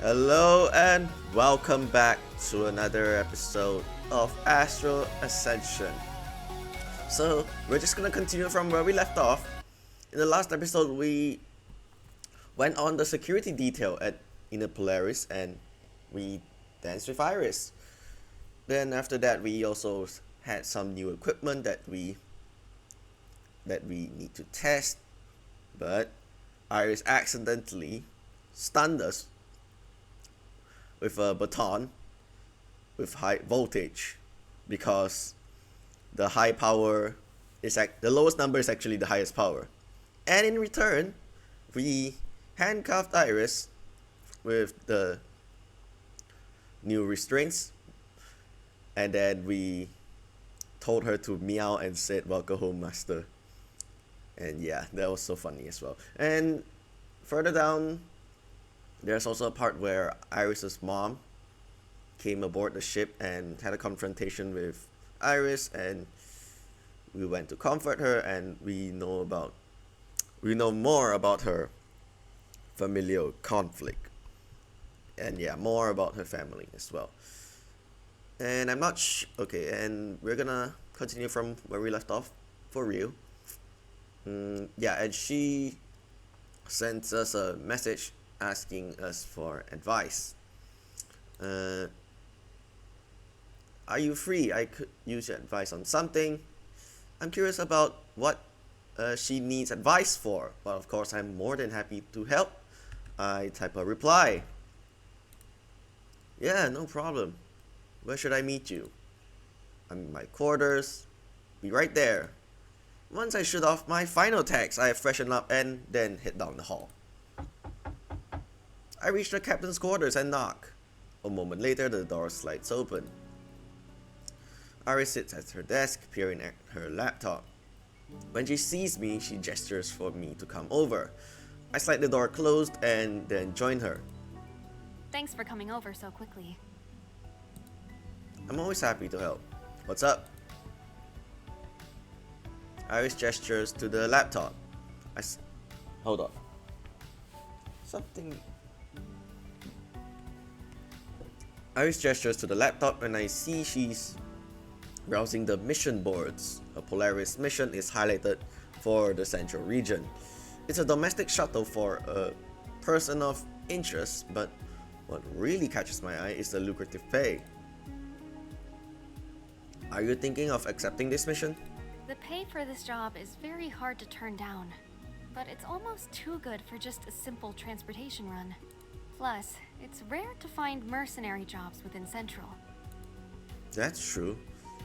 Hello and welcome back to another episode of Astral Ascension. So, we're just gonna continue from where we left off. In the last episode, we went on the security detail at Inner Polaris and we danced with Iris. Then after that, we also had some new equipment that we need to test, but Iris accidentally stunned us with a baton with high voltage because the high power is the lowest number is actually the highest power. And in return, we handcuffed Iris with the new restraints, and then we told her to meow and said welcome home, master. And yeah, that was so funny as well. And further down, there's also a part where Iris's mom came aboard the ship and had a confrontation with Iris, and we went to comfort her, and we know more about her familial conflict, and yeah, more about her family as well. And I'm not okay, and we're gonna continue from where we left off for real. Yeah, and she sent us a message asking us for advice. Are you free? I could use your advice on something. I'm curious about what she needs advice for. But of course, I'm more than happy to help. I type a reply. Yeah, no problem. Where should I meet you? I'm in my quarters. Be right there. Once I shoot off my final text, I freshen up and then head down the hall. I reach the captain's quarters and knock. A moment later, the door slides open. Iris sits at her desk, peering at her laptop. When she sees me, she gestures for me to come over. I slide the door closed and then join her. Thanks for coming over so quickly. I'm always happy to help. What's up? Iris gestures to the laptop. Hold on. Something. Iris gestures to the laptop and I see she's browsing the mission boards. A Polaris mission is highlighted for the central region. It's a domestic shuttle for a person of interest, but what really catches my eye is the lucrative pay. Are you thinking of accepting this mission? The pay for this job is very hard to turn down, but it's almost too good for just a simple transportation run. Plus, it's rare to find mercenary jobs within Central. That's true.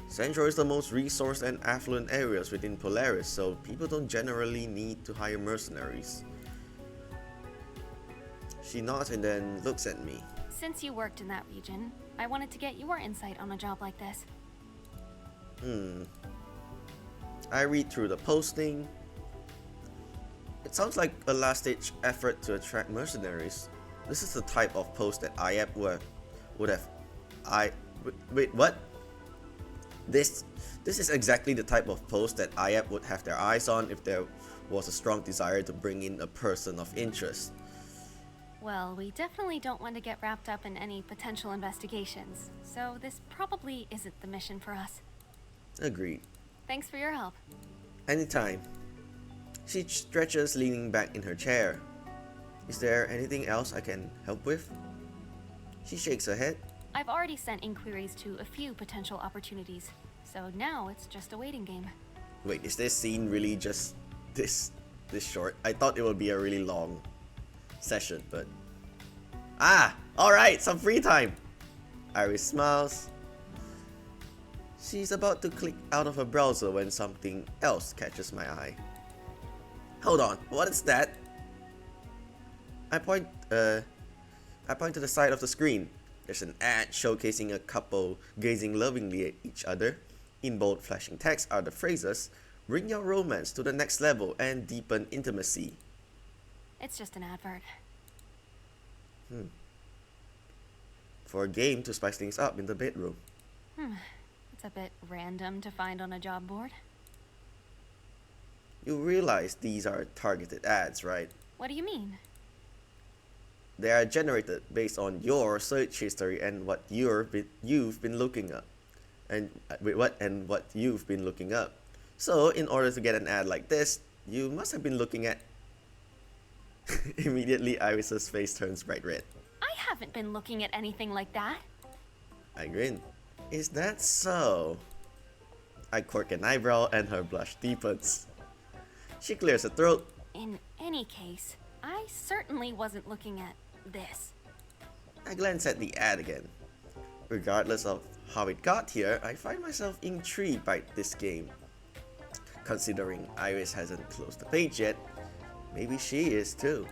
Central is the most resourced and affluent areas within Polaris, so people don't generally need to hire mercenaries. She nods and then looks at me. Since you worked in that region, I wanted to get your insight on a job like this. I read through the posting. It sounds like a last-ditch effort to attract mercenaries. This is the type of post that IAP would have. Wait, what? This is exactly the type of post that IAP would have their eyes on if there was a strong desire to bring in a person of interest. Well, we definitely don't want to get wrapped up in any potential investigations, so this probably isn't the mission for us. Agreed. Thanks for your help. Anytime. She stretches, leaning back in her chair. Is there anything else I can help with? She shakes her head. I've already sent inquiries to a few potential opportunities, so now it's just a waiting game. Wait, is this scene really just this short? I thought it would be a really long session, but... Alright, some free time! Iris smiles. She's about to click out of her browser when something else catches my eye. Hold on, what is that? I point to the side of the screen. There's an ad showcasing a couple gazing lovingly at each other. In bold flashing text are the phrases, "Bring your romance to the next level and deepen intimacy." It's just an advert. For a game to spice things up in the bedroom. It's a bit random to find on a job board. You realize these are targeted ads, right? What do you mean? They are generated based on your search history and what you've been looking up, and what you've been looking up. So, in order to get an ad like this, you must have been looking at. Immediately, Iris's face turns bright red. I haven't been looking at anything like that. I grin. Is that so? I quirk an eyebrow and her blush deepens. She clears her throat. In any case, I certainly wasn't looking at this. I glance at the ad again. Regardless of how it got here, I find myself intrigued by this game. Considering Iris hasn't closed the page yet, maybe she is too.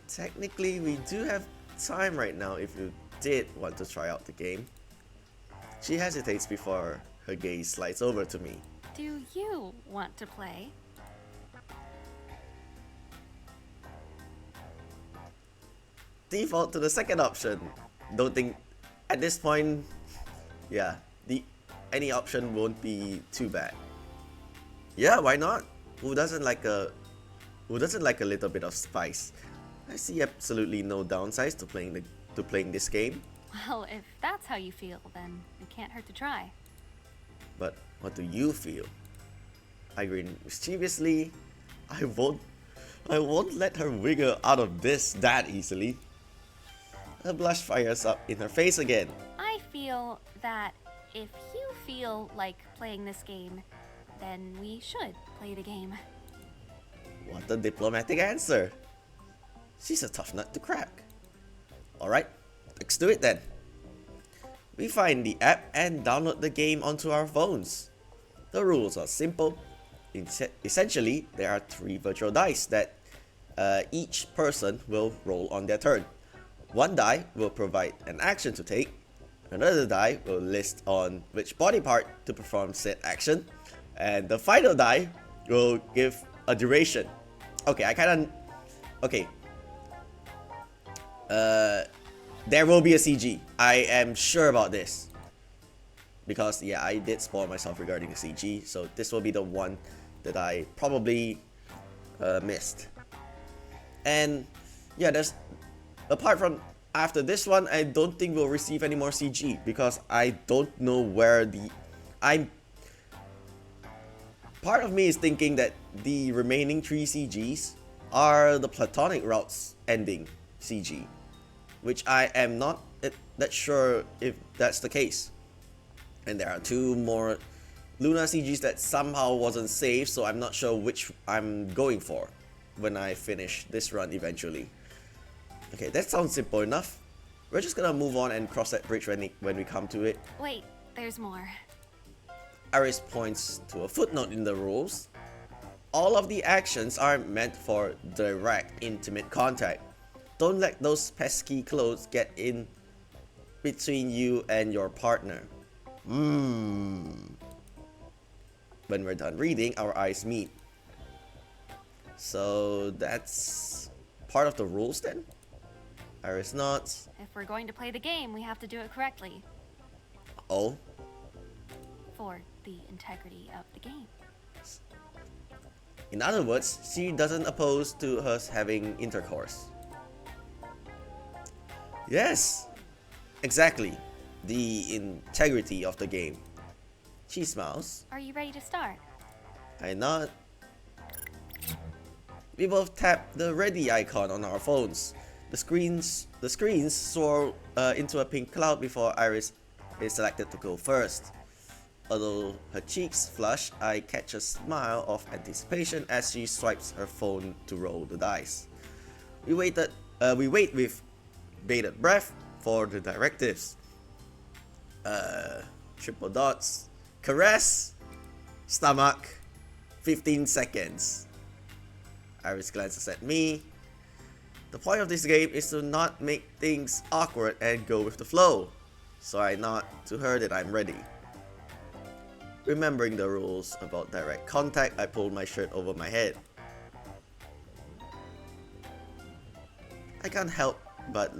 Technically, we do have time right now if you did want to try out the game. She hesitates before her gaze slides over to me. Do you want to play? Default to the second option. Don't think at this point, yeah, any option won't be too bad. Yeah, why not? Who doesn't like a little bit of spice? I see absolutely no downsides to playing this game. Well, if that's how you feel, then it can't hurt to try. But what do you feel? I grin mischievously. I won't let her wiggle out of this that easily. Her blush fires up in her face again. I feel that if you feel like playing this game, then we should play the game. What a diplomatic answer. She's a tough nut to crack. Alright, let's do it then. We find the app and download the game onto our phones. The rules are simple. Essentially, there are 3 virtual dice that each person will roll on their turn. One die will provide an action to take. Another die will list on which body part to perform said action. And the final die will give a duration. Okay, there will be a CG. I am sure about this. Because, yeah, I did spoil myself regarding the CG. So this will be the one that I probably missed. And, yeah, apart from after this one, I don't think we'll receive any more CG. Because I don't know where part of me is thinking that the remaining 3 CGs are the Platonic Routes ending CG, which I am not that sure if that's the case. And there are 2 more Luna CGs that somehow wasn't saved, so I'm not sure which I'm going for when I finish this run eventually. Okay, that sounds simple enough. We're just gonna move on and cross that bridge when we come to it. Wait, there's more. Iris points to a footnote in the rules. All of the actions are meant for direct, intimate contact. Don't let those pesky clothes get in between you and your partner. When we're done reading, our eyes meet. So that's part of the rules then? Iris nods. If we're going to play the game, we have to do it correctly. Oh? For the integrity of the game. In other words, she doesn't oppose to us having intercourse. Yes, exactly. The integrity of the game. She smiles. Are you ready to start? I nod. We both tap the ready icon on our phones. The screens swirl into a pink cloud before Iris is selected to go first. Although her cheeks flush, I catch a smile of anticipation as she swipes her phone to roll the dice. We wait with bated breath for the directives. Triple dots, caress, stomach, 15 seconds. Iris glances at me. The point of this game is to not make things awkward and go with the flow. So I nod to her that I'm ready. Remembering the rules about direct contact, I pulled my shirt over my head. I can't help but...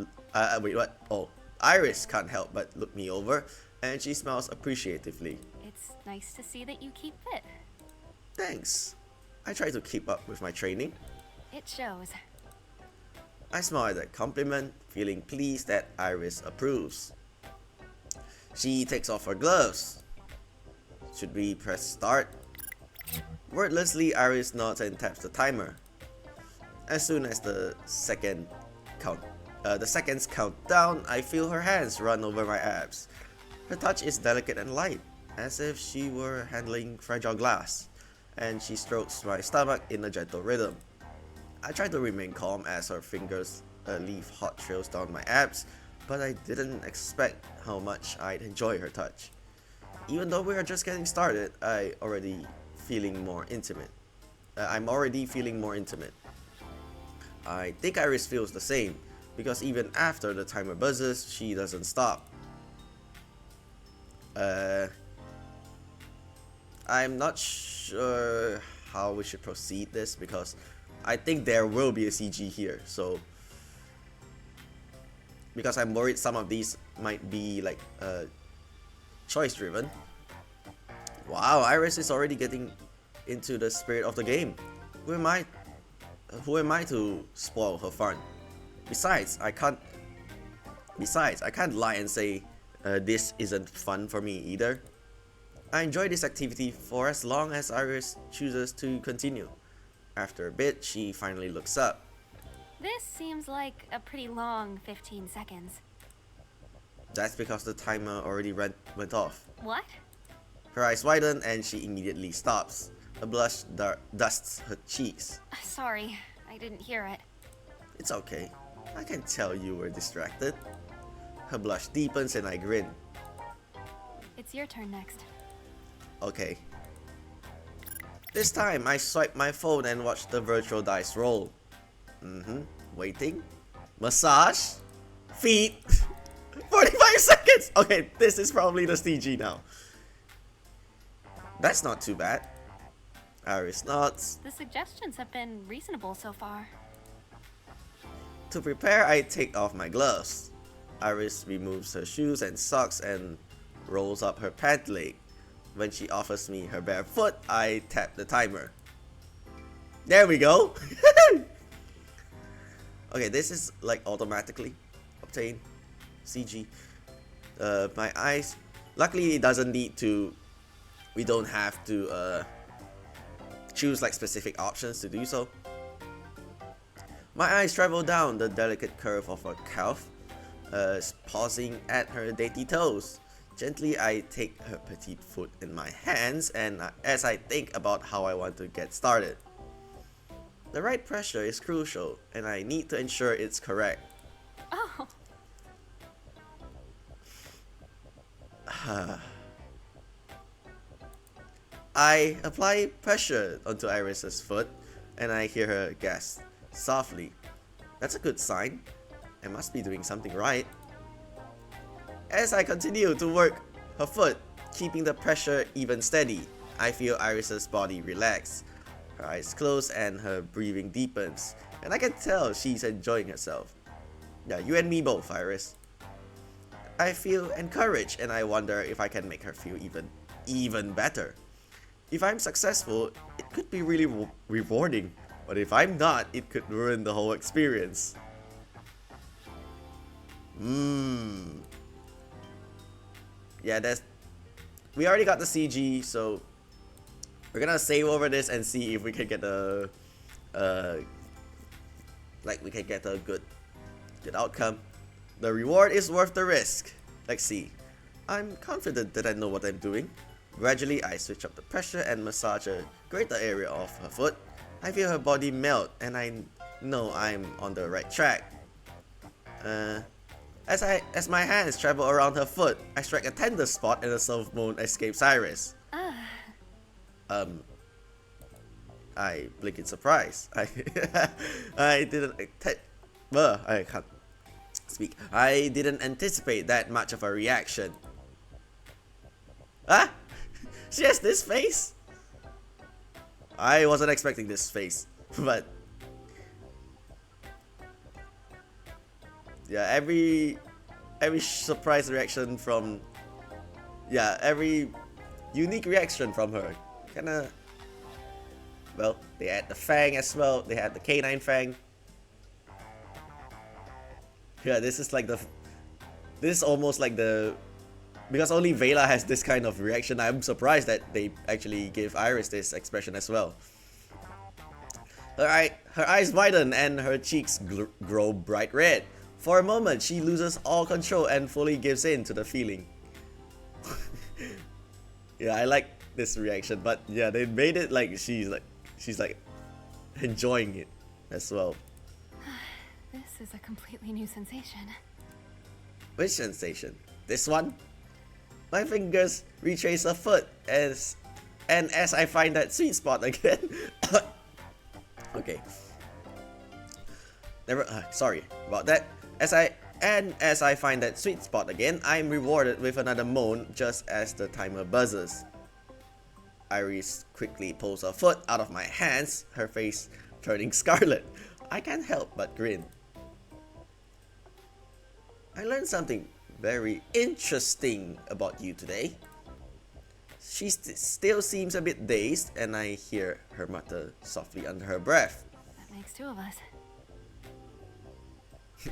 wait, what? Oh, Iris can't help but look me over, and she smiles appreciatively. It's nice to see that you keep fit. Thanks. I try to keep up with my training. It shows. I smile at that compliment, feeling pleased that Iris approves. She takes off her gloves. Should we press start? Wordlessly, Iris nods and taps the timer. As soon as the seconds count down, I feel her hands run over my abs. Her touch is delicate and light, as if she were handling fragile glass, and she strokes my stomach in a gentle rhythm. I try to remain calm as her fingers leave hot trails down my abs, but I didn't expect how much I'd enjoy her touch. Even though we are just getting started, I'm already feeling more intimate. I think Iris feels the same, because even after the timer buzzes, she doesn't stop. I'm not sure how we should proceed this, because I think there will be a CG here, so because I'm worried some of these might be like choice driven. Wow, Iris is already getting into the spirit of the game. Who am I to spoil her fun? Besides, I can't lie and say this isn't fun for me either. I enjoy this activity for as long as Iris chooses to continue. After a bit, she finally looks up. This seems like a pretty long 15 seconds. That's because the timer already went off. What? Her eyes widen and she immediately stops. A blush dusts her cheeks. Sorry, I didn't hear it. It's okay. I can tell you were distracted. Her blush deepens and I grin. It's your turn next. Okay. This time I swipe my phone and watch the virtual dice roll. Waiting. Massage. Feet. 45 seconds! Okay, this is probably the CG now. That's not too bad. Iris nods. The suggestions have been reasonable so far. To prepare, I take off my gloves. Iris removes her shoes and socks and rolls up her pant leg. When she offers me her bare foot, I tap the timer. There we go! Okay, this is like automatically obtained CG. My eyes, luckily it doesn't need to, we don't have to choose like specific options to do so. My eyes travel down the delicate curve of her calf, pausing at her dainty toes. Gently, I take her petite foot in my hands, and as I think about how I want to get started. The right pressure is crucial, and I need to ensure it's correct. Oh. I apply pressure onto Iris's foot, and I hear her gasp softly. That's a good sign. I must be doing something right. As I continue to work her foot, keeping the pressure even steady, I feel Iris's body relax. Her eyes close and her breathing deepens, and I can tell she's enjoying herself. Yeah, you and me both, Iris. I feel encouraged and I wonder if I can make her feel even better. If I'm successful, it could be really rewarding, but if I'm not, it could ruin the whole experience. Yeah, we already got the CG, so we're gonna save over this and see if we can get a good outcome. The reward is worth the risk. Let's see. I'm confident that I know what I'm doing. Gradually, I switch up the pressure and massage a greater area of her foot. I feel her body melt, and I know I'm on the right track. As my hands travel around her foot, I strike a tender spot and a soft moan escapes Iris. I blink in surprise. I can't speak. I didn't anticipate that much of a reaction. Ah! She has this face? I wasn't expecting this face, but yeah, every surprise reaction from, yeah, every unique reaction from her, kinda, well, they had the fang as well, they had the canine fang. Yeah, this is like this is almost like the, because only Vela has this kind of reaction. I'm surprised that they actually give Iris this expression as well. Her eyes widen and her cheeks grow bright red. For a moment, she loses all control and fully gives in to the feeling. Yeah, I like this reaction, but yeah, they made it like she's like enjoying it as well. This is a completely new sensation. Which sensation? This one? My fingers retrace a foot as I find that sweet spot again. Okay. Sorry about that. As I find that sweet spot again, I'm rewarded with another moan just as the timer buzzes. Iris quickly pulls her foot out of my hands, her face turning scarlet. I can't help but grin. I learned something very interesting about you today. She still seems a bit dazed, and I hear her mutter softly under her breath. That makes two of us.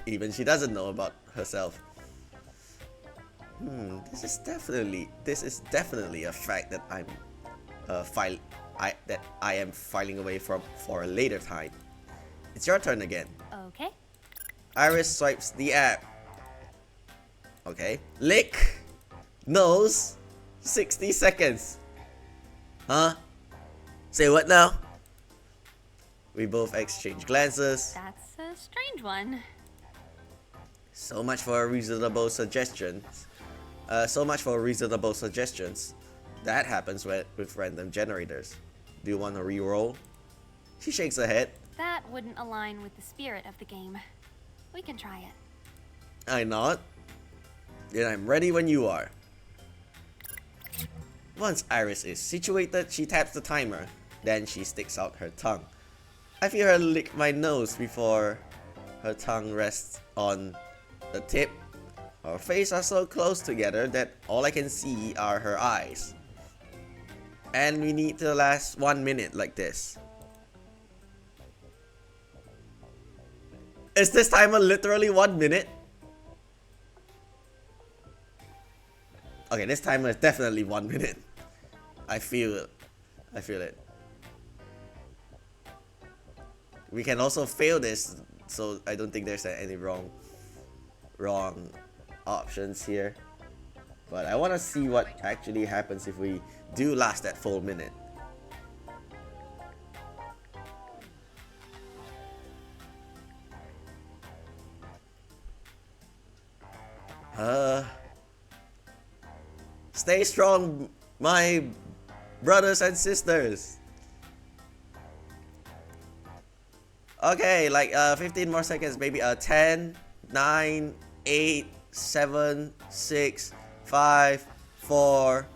Even she doesn't know about herself. This is definitely a fact that I am filing away from for a later time. It's your turn again. Okay. Iris swipes the app. Okay. Lick. Nose. 60 seconds. Huh? Say what now? We both exchange glances. That's a strange one. So much for reasonable suggestions. That happens with random generators. Do you want to re-roll? She shakes her head. That wouldn't align with the spirit of the game. We can try it. I nod. Then I'm ready when you are. Once Iris is situated, she taps the timer. Then she sticks out her tongue. I feel her lick my nose before her tongue rests on the tip. Our faces are so close together that all I can see are her eyes. And we need to last 1 minute like this. Is this timer literally 1 minute? Okay, this timer is definitely 1 minute. I feel it. We can also fail this, so I don't think there's any wrong options here. But I want to see what actually happens if we do last that full minute. Stay strong, my brothers and sisters. Okay, like 15 more seconds, maybe. 10, 9, 8, 7, 6, 5, 4,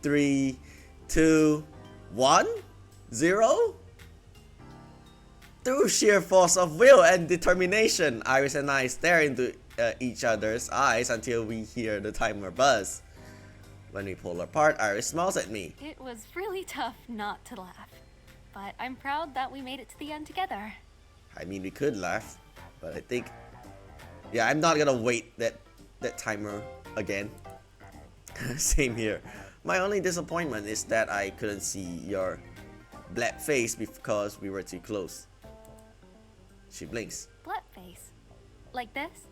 3, 2, 1, 0. Through sheer force of will and determination, Iris and I stare into each other's eyes until we hear the timer buzz. When we pull apart, Iris smiles at me. It was really tough not to laugh, but I'm proud that we made it to the end together. I mean, we could laugh, but I think, yeah, I'm not gonna wait that timer again. Same here. My only disappointment is that I couldn't see your black face because we were too close. She blinks. Blood face? Like this?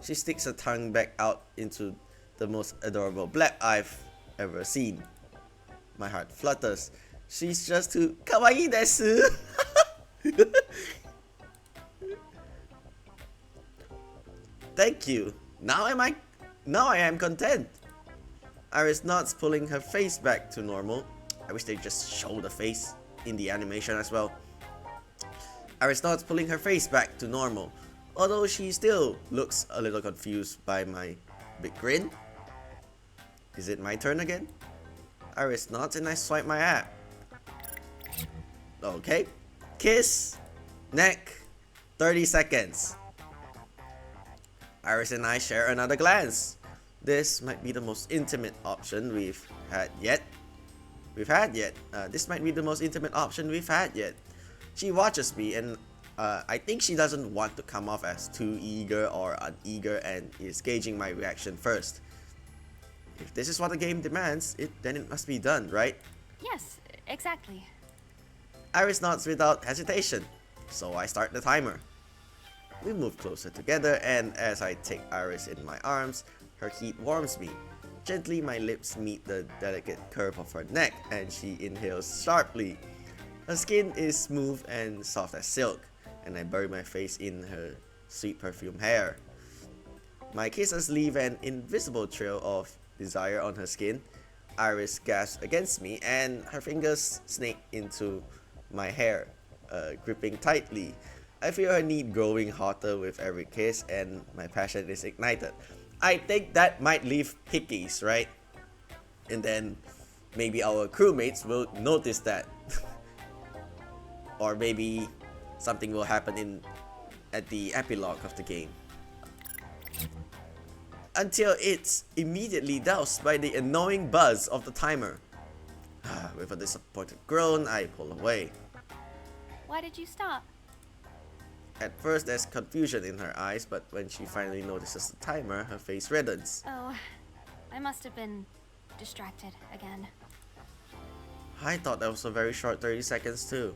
She sticks her tongue back out into the most adorable black I've ever seen. My heart flutters. She's just too kawaii desu. Thank you. Now I am content. Iris nods, pulling her face back to normal. I wish they just show the face in the animation as well. Iris nods, pulling her face back to normal, although she still looks a little confused by my big grin. Is it my turn again? Iris nods and I swipe my app. Okay. Kiss. Neck. 30 seconds. Iris and I share another glance. This might be the most intimate option we've had yet. This might be the most intimate option we've had yet. She watches me and I think she doesn't want to come off as too eager or uneager and is gauging my reaction first. If this is what the game demands, then it must be done, right? Yes, exactly. Iris nods without hesitation, so I start the timer. We move closer together, and as I take Iris in my arms, her heat warms me. Gently, my lips meet the delicate curve of her neck, and she inhales sharply. Her skin is smooth and soft as silk, and I bury my face in her sweet perfume hair. My kisses leave an invisible trail of desire on her skin. Iris gasps against me, and her fingers snake into my hair, gripping tightly. I feel her need growing hotter with every kiss, and my passion is ignited. I think that might leave hickeys, right? And then maybe our crewmates will notice that. Or maybe something will happen at the epilogue of the game. Until it's immediately doused by the annoying buzz of the timer. With a disappointed groan, I pull away. Why did you stop? At first, there's confusion in her eyes, but when she finally notices the timer, her face reddens. Oh, I must have been distracted again. I thought that was a very short 30 seconds too.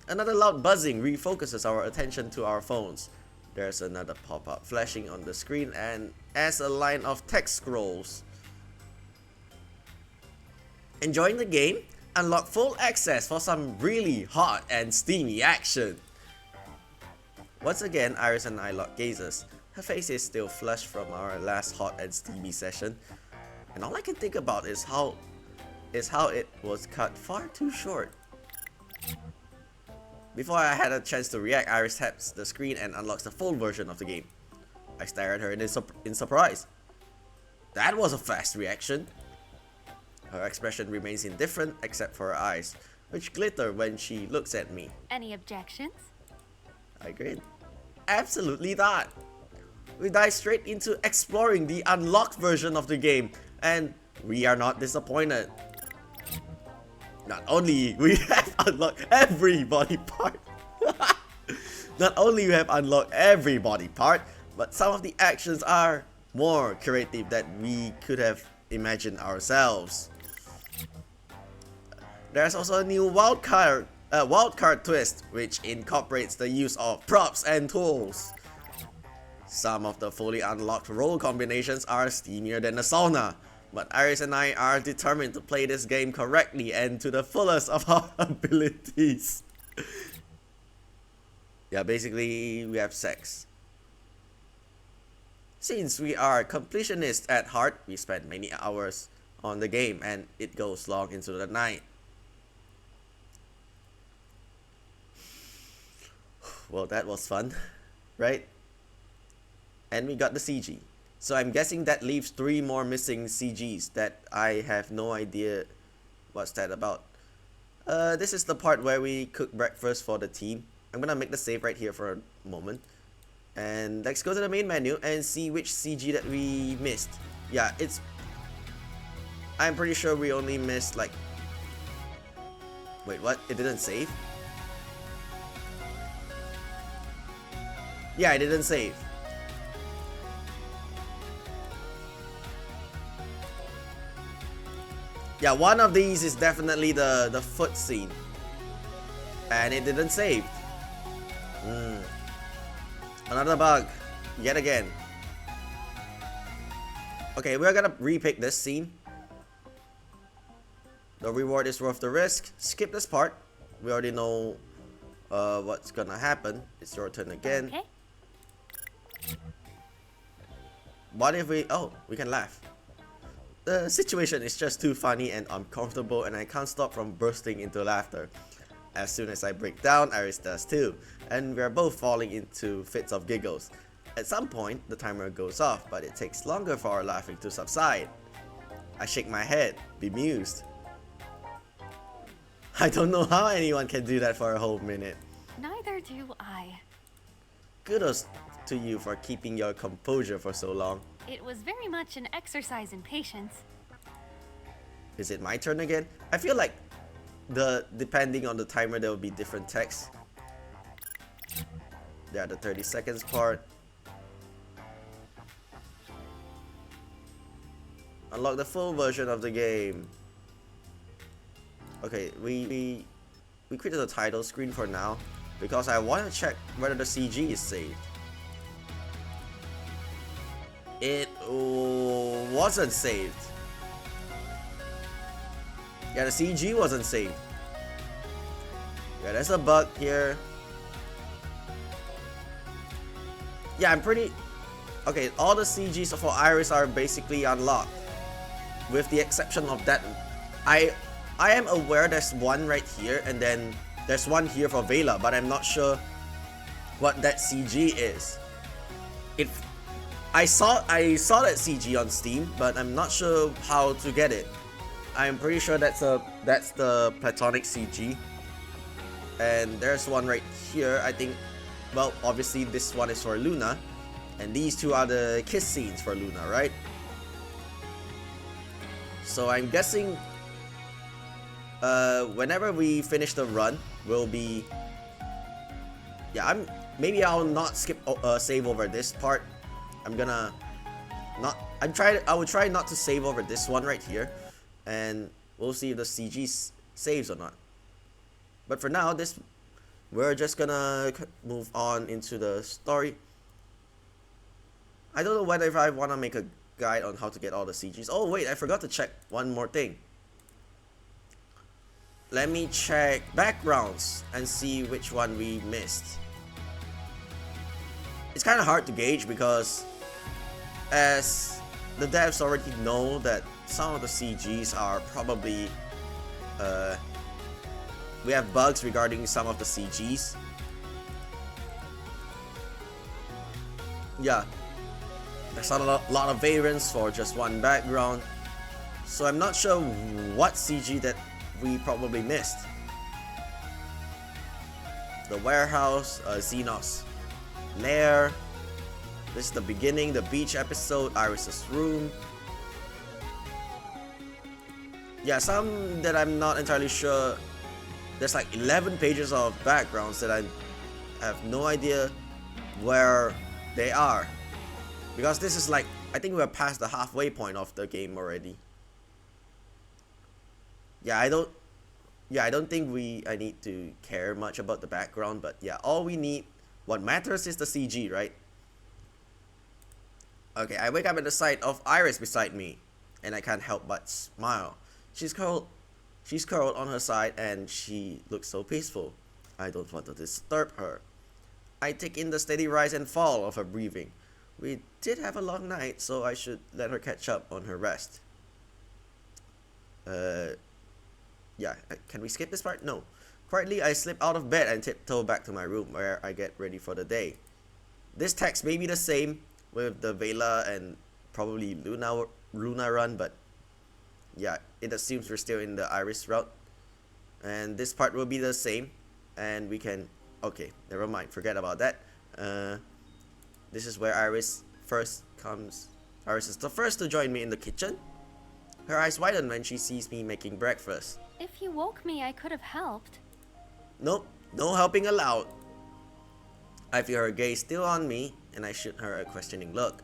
Another loud buzzing refocuses our attention to our phones. There's another pop-up flashing on the screen, and as a line of text scrolls. Enjoying the game? Unlock full access for some really hot and steamy action. Once again, Iris and I lock gazes. Her face is still flushed from our last hot and steamy session, and all I can think about is how it was cut far too short. Before I had a chance to react, Iris taps the screen and unlocks the full version of the game. I stare at her in surprise. That was a fast reaction. Her expression remains indifferent except for her eyes, which glitter when she looks at me. Any objections? I grin. Absolutely not. We dive straight into exploring the unlocked version of the game, and we are not disappointed. Not only we have unlocked every body part, but some of the actions are more creative than we could have imagined ourselves. There's also a new wildcard twist, which incorporates the use of props and tools. Some of the fully unlocked role combinations are steamier than a sauna, but Iris and I are determined to play this game correctly and to the fullest of our abilities. Yeah, basically we have sex. Since we are completionists at heart, we spend many hours on the game and it goes long into the night. Well, that was fun, right? And we got the CG. So I'm guessing that leaves 3 more missing CGs that I have no idea what's that about. This is the part where we cook breakfast for the team. I'm gonna make the save right here for a moment. And let's go to the main menu and see which CG that we missed. Yeah, I'm pretty sure we only missed like... Wait, what? It didn't save? Yeah, it didn't save. Yeah, one of these is definitely the foot scene. And it didn't save. Another bug. Yet again. Okay, we're gonna repick this scene. The reward is worth the risk. Skip this part. We already know what's gonna happen. It's your turn again. Okay. What if we can laugh. The situation is just too funny and uncomfortable, and I can't stop from bursting into laughter. As soon as I break down, Iris does too, and we are both falling into fits of giggles. At some point, the timer goes off, but it takes longer for our laughing to subside. I shake my head, bemused. I don't know how anyone can do that for a whole minute. Neither do I. Kudos to you for keeping your composure for so long. It was very much an exercise in patience. Is it my turn again? I feel like depending on the timer, there will be different text. Yeah, the 30 seconds part. Unlock the full version of the game. Okay, we created the title screen for now because I want to check whether the CG is saved. It wasn't saved. Yeah, the CG wasn't saved. Yeah, there's a bug here. Yeah, I'm pretty... Okay, all the CGs for Iris are basically unlocked. With the exception of that, I am aware there's one right here, and then there's one here for Vela, but I'm not sure what that CG is. I saw that CG on Steam, but I'm not sure how to get it. I'm pretty sure that's the platonic CG. And there's one right here, I think. Well, obviously this one is for Luna, and these two are the kiss scenes for Luna, right? So I'm guessing whenever we finish the run, we'll be... Yeah, maybe I'll not skip save over this part. I will try not to save over this one right here, and we'll see if the CG saves or not. But for now, we're just gonna move on into the story. I don't know whether if I want to make a guide on how to get all the CGs. Oh wait, I forgot to check one more thing. Let me check backgrounds and see which one we missed. It's kind of hard to gauge because as the devs already know that some of the CGs are probably we have bugs regarding some of the CGs. Yeah, there's a lot of variants for just one background, so I'm not sure what CG that we probably missed. The warehouse, Xenos lair. This is the beginning, the beach episode, Iris's room. Yeah, some that I'm not entirely sure. There's like 11 pages of backgrounds that I have no idea where they are. Because this is like, I think we're past the halfway point of the game already. Yeah, I don't think I need to care much about the background, but yeah, all we need, what matters is the CG, right? Okay, I wake up at the sight of Iris beside me, and I can't help but smile. She's curled on her side, and she looks so peaceful. I don't want to disturb her. I take in the steady rise and fall of her breathing. We did have a long night, so I should let her catch up on her rest. Yeah, can we skip this part? No. Quietly, I slip out of bed and tiptoe back to my room, where I get ready for the day. This text may be the same with the Vela and probably Luna run, but yeah, it assumes we're still in the Iris route. And this part will be the same, and we can... Okay, never mind, forget about that. This is where Iris first comes. Iris is the first to join me in the kitchen. Her eyes widen when she sees me making breakfast. If you woke me, I could have helped. Nope, no helping allowed. I feel her gaze still on me, and I shoot her a questioning look.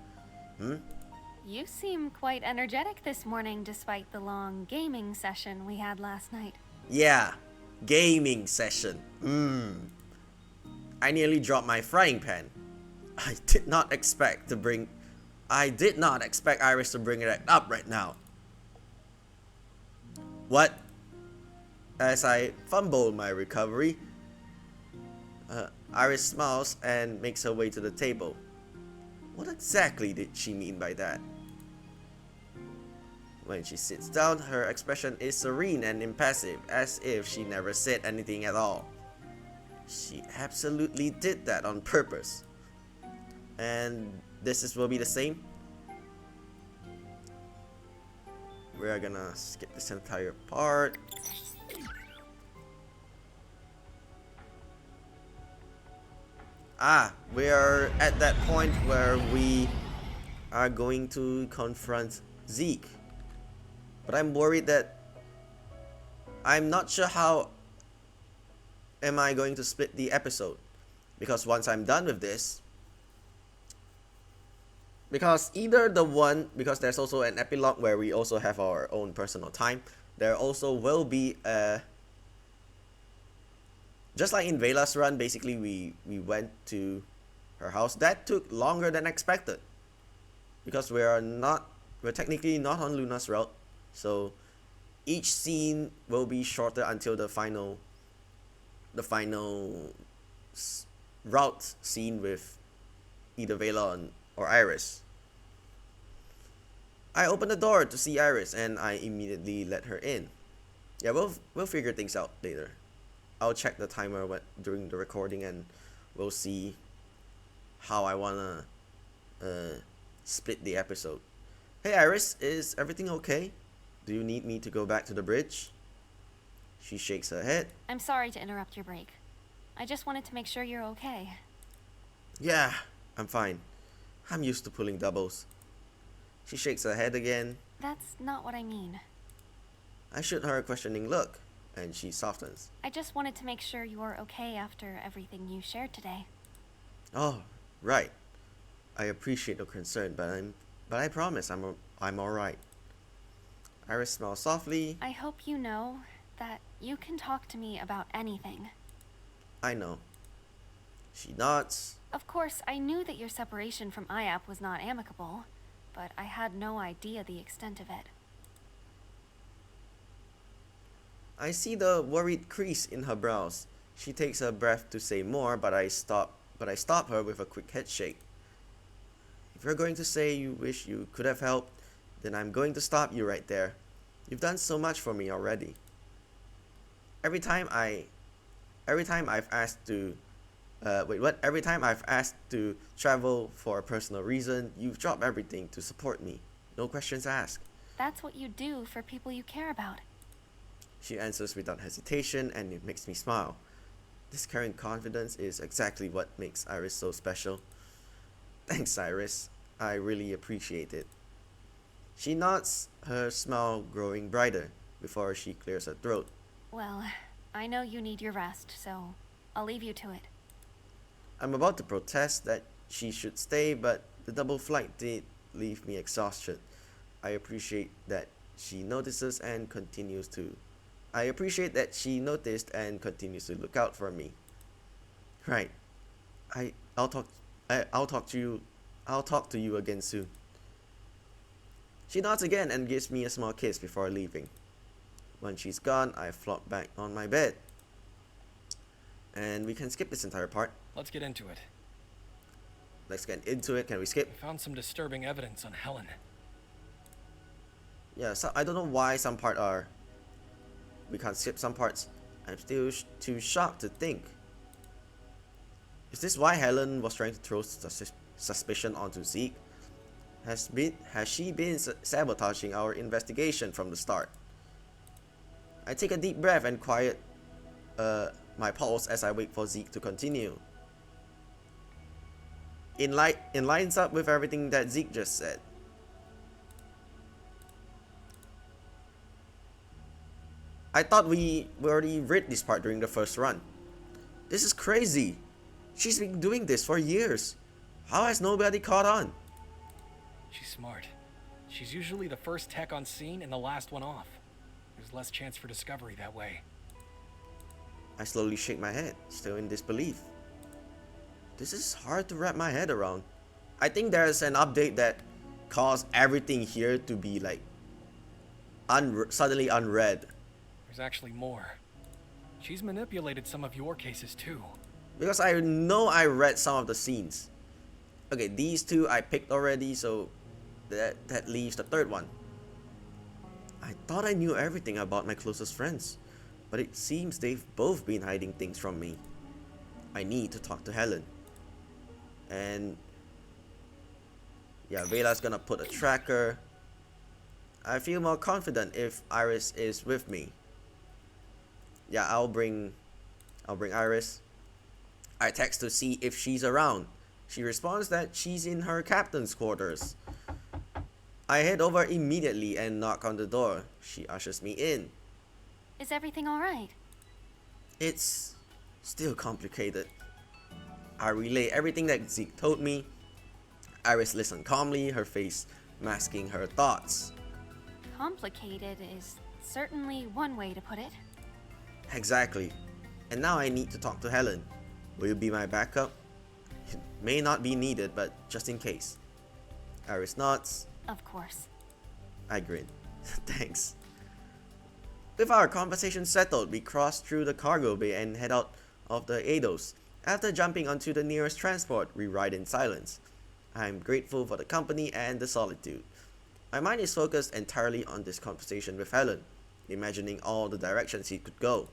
You seem quite energetic this morning despite the long gaming session we had last night. Yeah, gaming session. I nearly dropped my frying pan. I did not expect Iris to bring it up right now. What? As I fumble my recovery, Iris smiles and makes her way to the table. What exactly did she mean by that? When she sits down, her expression is serene and impassive, as if she never said anything at all. She absolutely did that on purpose. And will be the same. We're gonna skip this entire part. We are at that point where we are going to confront Zeke. But I'm worried that I'm not sure how am I going to split the episode, because once I'm done with this, because there's also an epilogue where we also have our own personal time. There also will be just like in Vela's run, basically we went to her house. That took longer than expected, because we're technically not on Luna's route, so each scene will be shorter until the final route scene with either Vela or Iris. I opened the door to see Iris and I immediately let her in. Yeah, we'll figure things out later. I'll check the timer during the recording and we'll see how I wanna split the episode. Hey Iris, is everything okay? Do you need me to go back to the bridge? She shakes her head. I'm sorry to interrupt your break. I just wanted to make sure you're okay. Yeah, I'm fine. I'm used to pulling doubles. She shakes her head again. That's not what I mean. I shoot her a questioning look, and she softens. I just wanted to make sure you were okay after everything you shared today. Oh, right. I appreciate your concern, but I promise I'm all right. Iris smiles softly. I hope you know that you can talk to me about anything. I know. She nods. Of course, I knew that your separation from IAP was not amicable, but I had no idea the extent of it. I see the worried crease in her brows. She takes a breath to say more, but I stop her with a quick head shake. If you're going to say you wish you could have helped, then I'm going to stop you right there. You've done so much for me already. Every time I've asked to travel for a personal reason, you've dropped everything to support me. No questions asked. That's what you do for people you care about. She answers without hesitation, and it makes me smile. This caring confidence is exactly what makes Iris so special. Thanks, Iris. I really appreciate it. She nods, her smile growing brighter before she clears her throat. Well, I know you need your rest, so I'll leave you to it. I'm about to protest that she should stay, but the double flight did leave me exhausted. I appreciate that she notices and continues to look out for me. Right. I'll talk to you again soon. She nods again and gives me a small kiss before leaving. When she's gone, I flop back on my bed. And we can skip this entire part. Let's get into it. Let's get into it. Can we skip? We found some disturbing evidence on Helen. Yeah, so I don't know why some parts are... We can't skip some parts. I'm still too shocked to think. Is this why Helen was trying to throw suspicion onto Zeke? Has she been sabotaging our investigation from the start? I take a deep breath and quiet my pulse as I wait for Zeke to continue. It lines up with everything that Zeke just said. I thought we already read this part during the first run. This is crazy. She's been doing this for years. How has nobody caught on? She's smart. She's usually the first tech on scene and the last one off. There's less chance for discovery that way. I slowly shake my head, still in disbelief. This is hard to wrap my head around. I think there's an update that caused everything here to be like suddenly unread. There's actually more. She's manipulated some of your cases too. Because I know I read some of the scenes. Okay, these two I picked already, so that leaves the third one. I thought I knew everything about my closest friends, but it seems they've both been hiding things from me. I need to talk to Helen. And yeah, Vela's gonna put a tracker. I feel more confident if Iris is with me. Yeah, I'll bring Iris. I text to see if she's around. She responds that she's in her captain's quarters. I head over immediately and knock on the door. She ushers me in. Is everything alright? It's still complicated. I relay everything that Zeke told me. Iris listened calmly, her face masking her thoughts. Complicated is certainly one way to put it. Exactly. And now I need to talk to Helen. Will you be my backup? It may not be needed, but just in case. Iris nods. Of course. I grin. Thanks. With our conversation settled, we cross through the cargo bay and head out of the Eidos. After jumping onto the nearest transport, we ride in silence. I am grateful for the company and the solitude. My mind is focused entirely on this conversation with Helen, imagining all the directions he could go.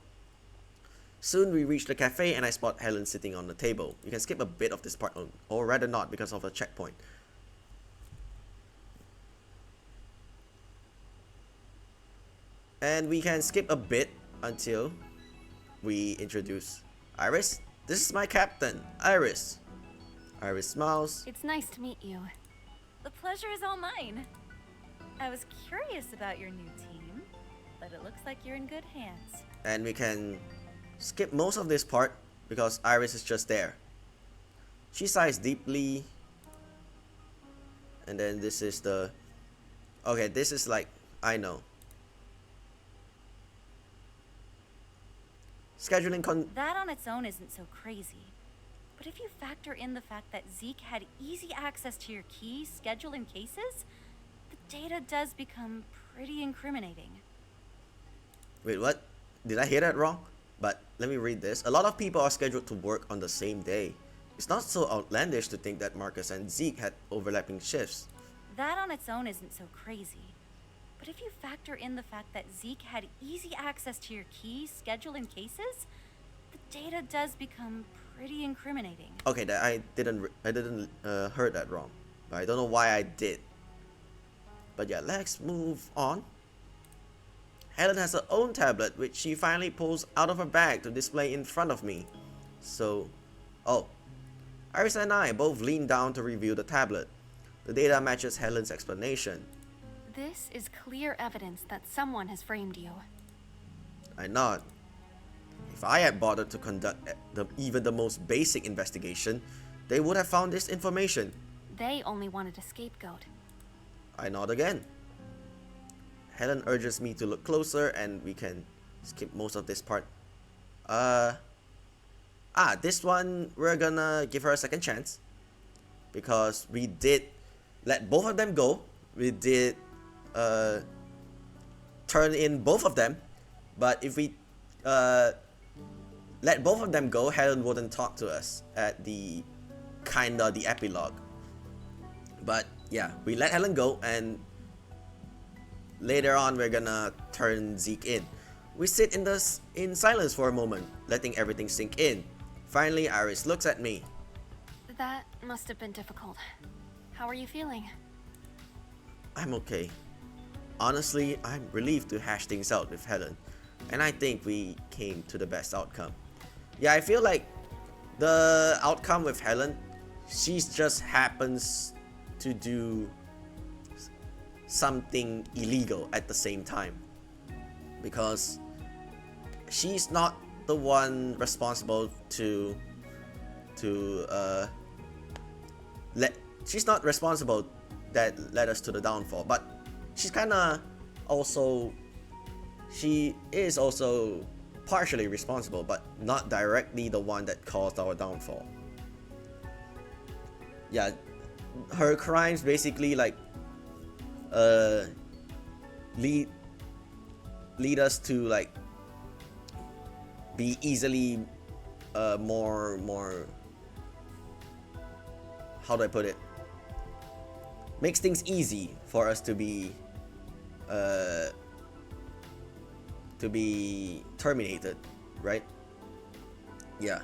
Soon we reach the cafe and I spot Helen sitting on the table. You can skip a bit of this part, or rather not, because of a checkpoint. And we can skip a bit until we introduce Iris. This is my captain, Iris. Iris smiles. It's nice to meet you. The pleasure is all mine. I was curious about your new team, but it looks like you're in good hands. And we can skip most of this part because Iris is just there. She sighs deeply. And then this is the... Okay, this is like... I know. Scheduling That on its own isn't so crazy. But if you factor in the fact that Zeke had easy access to your key, schedule, and cases, the data does become pretty incriminating. Wait, what? Did I hear that wrong? But let me read this. A lot of people are scheduled to work on the same day. It's not so outlandish to think that Marcus and Zeke had overlapping shifts. That on its own isn't so crazy. But if you factor in the fact that Zeke had easy access to your key, schedule, and cases, the data does become pretty incriminating. Okay, that I didn't heard that wrong. But I don't know why I did. But yeah, let's move on. Helen has her own tablet, which she finally pulls out of her bag to display in front of me. So, Iris and I both lean down to review the tablet. The data matches Helen's explanation. This is clear evidence that someone has framed you. I nod. If I had bothered to conduct even the most basic investigation, they would have found this information. They only wanted a scapegoat. I nod again. Helen urges me to look closer and we can skip most of this part. This one we're gonna give her a second chance. Because we did let both of them go. We did turn in both of them. But if we let both of them go, Helen wouldn't talk to us at the epilogue. But yeah, we let Helen go and later on we're gonna turn Zeke in. We sit in silence for a moment, letting everything sink in. Finally, Iris looks at me. That must have been difficult. How are you feeling? I'm okay. Honestly, I'm relieved to hash things out with Helen, and I think we came to the best outcome. Yeah, I feel like the outcome with Helen, she just happens to do something illegal at the same time, because she's not the one responsible she's not responsible that led us to the downfall, but she's she is also partially responsible, but not directly the one that caused our downfall. Yeah, her crimes basically like lead us to like be easily more how do I put it? Makes things easy for us to be terminated, right? Yeah.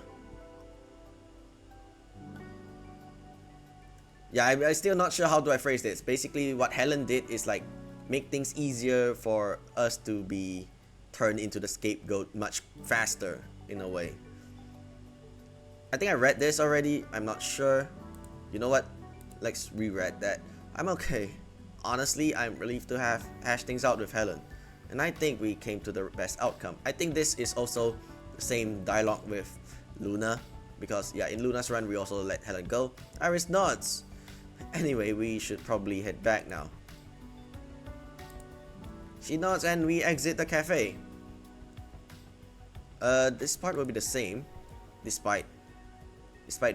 Yeah, I'm still not sure how do I phrase this. Basically, what Helen did is like make things easier for us to be turned into the scapegoat much faster in a way. I think I read this already. I'm not sure. You know what? Let's reread that. I'm okay. Honestly, I'm relieved to have hashed things out with Helen. and I think we came to the best outcome. I think this is also the same dialogue with Luna, because yeah, in Luna's run we also let Helen go. Iris nods. Anyway, we should probably head back now. She nods and we exit the cafe. This part will be the same, despite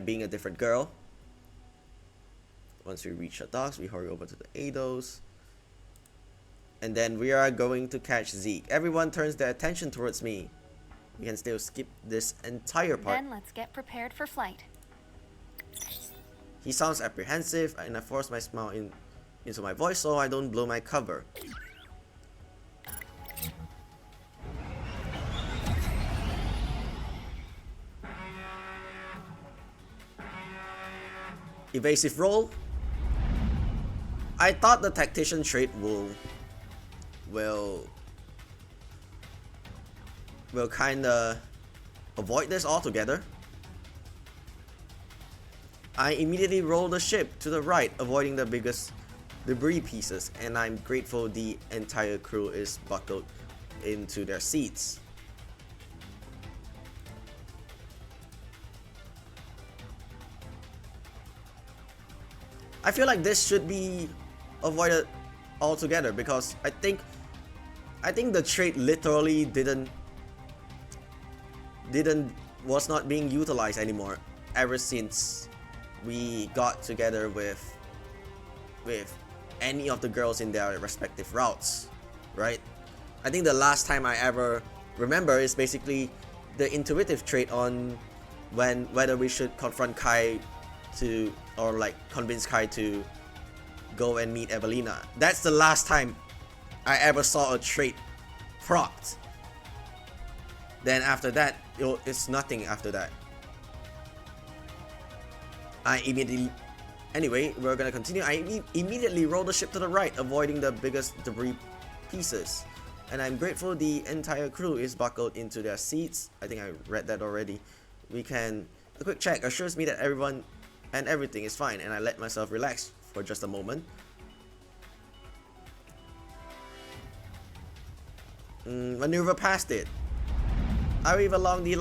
being a different girl. Once we reach the docks, we hurry over to the Ados. And then we are going to catch Zeke. Everyone turns their attention towards me. We can still skip this entire part. Then let's get prepared for flight. He sounds apprehensive, and I force my smile into my voice so I don't blow my cover. Evasive roll. I thought the tactician trait will kinda avoid this altogether. I immediately roll the ship to the right, avoiding the biggest debris pieces, and I'm grateful the entire crew is buckled into their seats. I feel like this should be avoided altogether, because I think the trait literally was not being utilized anymore ever since we got together with any of the girls in their respective routes, right? I think the last time I ever remember is basically the intuitive trait on whether we should confront Kai to, or like convince Kai to go and meet Evelina. That's the last time I ever saw a trait procced. Then after that, it's nothing after that. Anyway, we're gonna continue. I immediately roll the ship to the right, avoiding the biggest debris pieces. And I'm grateful the entire crew is buckled into their seats. I think I read that already. A quick check assures me that everyone and everything is fine, and I let myself relax for just a moment. Maneuver past it. I weave along the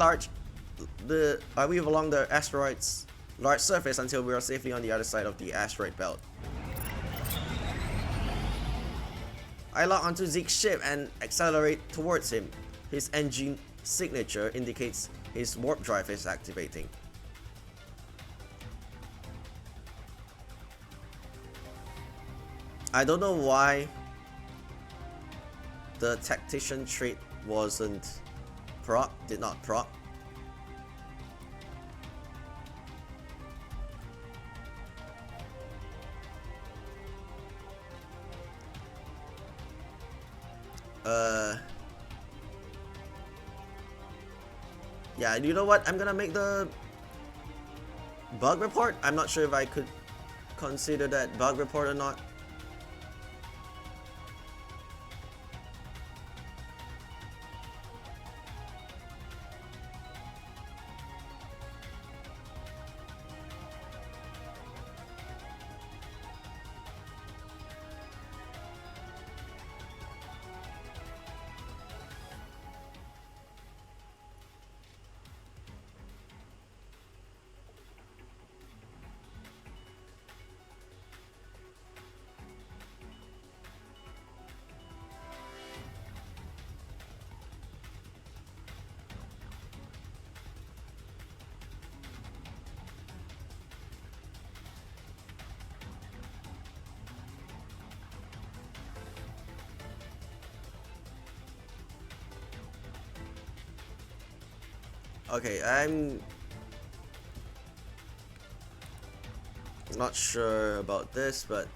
asteroid's large surface until we are safely on the other side of the asteroid belt. I lock onto Zeke's ship and accelerate towards him. His engine signature indicates his warp drive is activating. I don't know why the tactician trait did not proc. Yeah, you know what? I'm gonna make the bug report. I'm not sure if I could consider that bug report or not. Okay, I'm not sure about this, but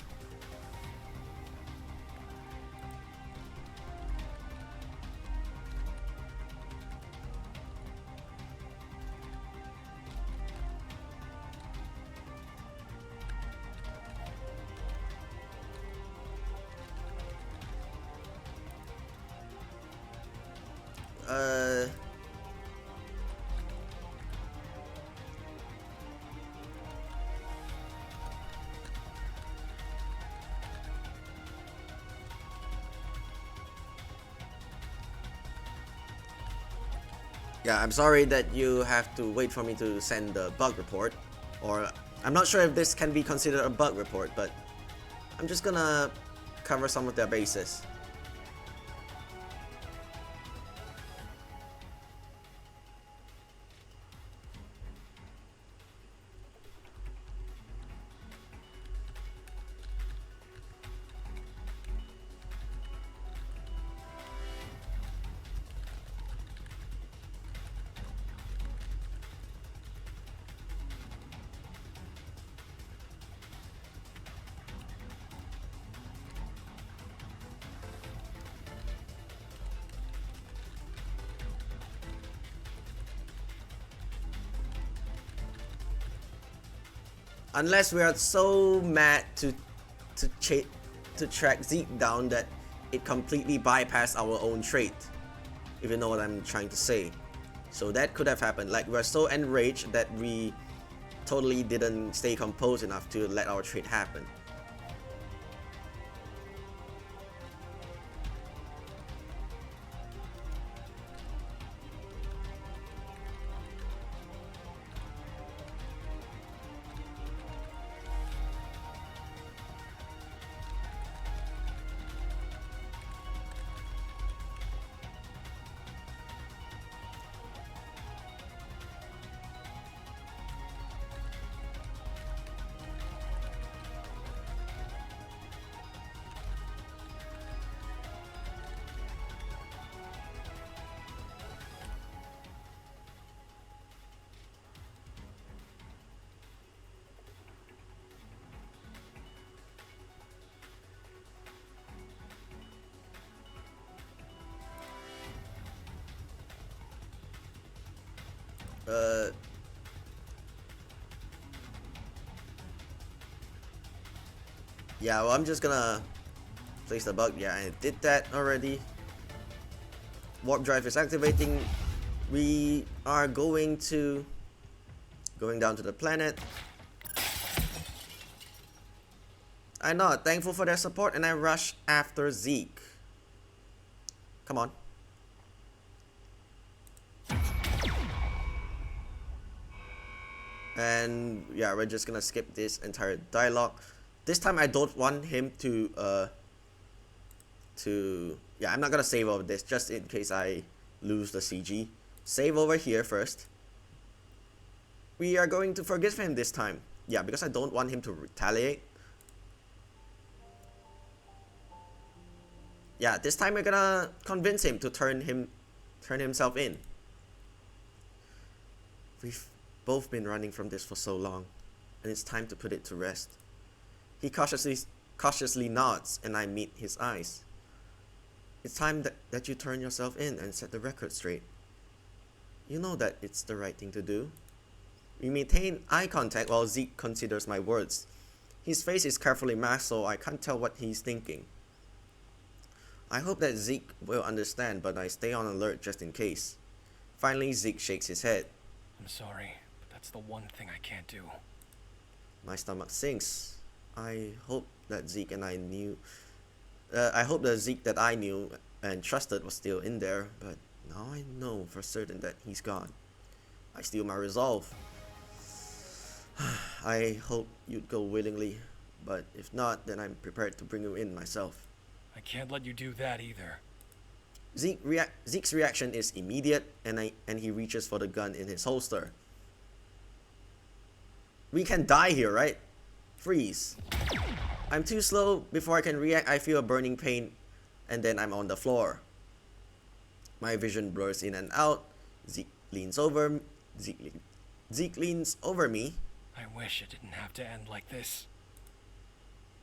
Yeah, I'm sorry that you have to wait for me to send the bug report, or I'm not sure if this can be considered a bug report, but I'm just gonna cover some of their bases. Unless we are so mad to to track Zeke down that it completely bypassed our own trait, if you know what I'm trying to say. So that could have happened. Like, we're so enraged that we totally didn't stay composed enough to let our trait happen. Yeah, well, I'm just gonna place the bug. Yeah, I did that already. Warp drive is activating. We are going down to the planet. I'm not thankful for their support, and I rush after Zeke. Come on. And yeah, we're just gonna skip this entire dialogue. This time I don't want him to yeah, I'm not gonna save over this just in case I lose the CG. Save over here first. We are going to forgive him this time. Yeah, because I don't want him to retaliate. Yeah, this time we're gonna convince him to turn himself in. We've both been running from this for so long, and it's time to put it to rest. He cautiously nods, and I meet his eyes. It's time that you turn yourself in and set the record straight. You know that it's the right thing to do. We maintain eye contact while Zeke considers my words. His face is carefully masked, so I can't tell what he's thinking. I hope that Zeke will understand, but I stay on alert just in case. Finally, Zeke shakes his head. I'm sorry, but that's the one thing I can't do. My stomach sinks. I hope that Zeke that I knew and trusted was still in there, but now I know for certain that he's gone. I steal my resolve. I hope you'd go willingly, but if not, then I'm prepared to bring you in myself. I can't let you do that either. Zeke's reaction is immediate, and he reaches for the gun in his holster. We can die here, right? Freeze. I'm too slow. Before I can react, I feel a burning pain, and then I'm on the floor. My vision blurs in and out. Zeke leans over me. I wish it didn't have to end like this.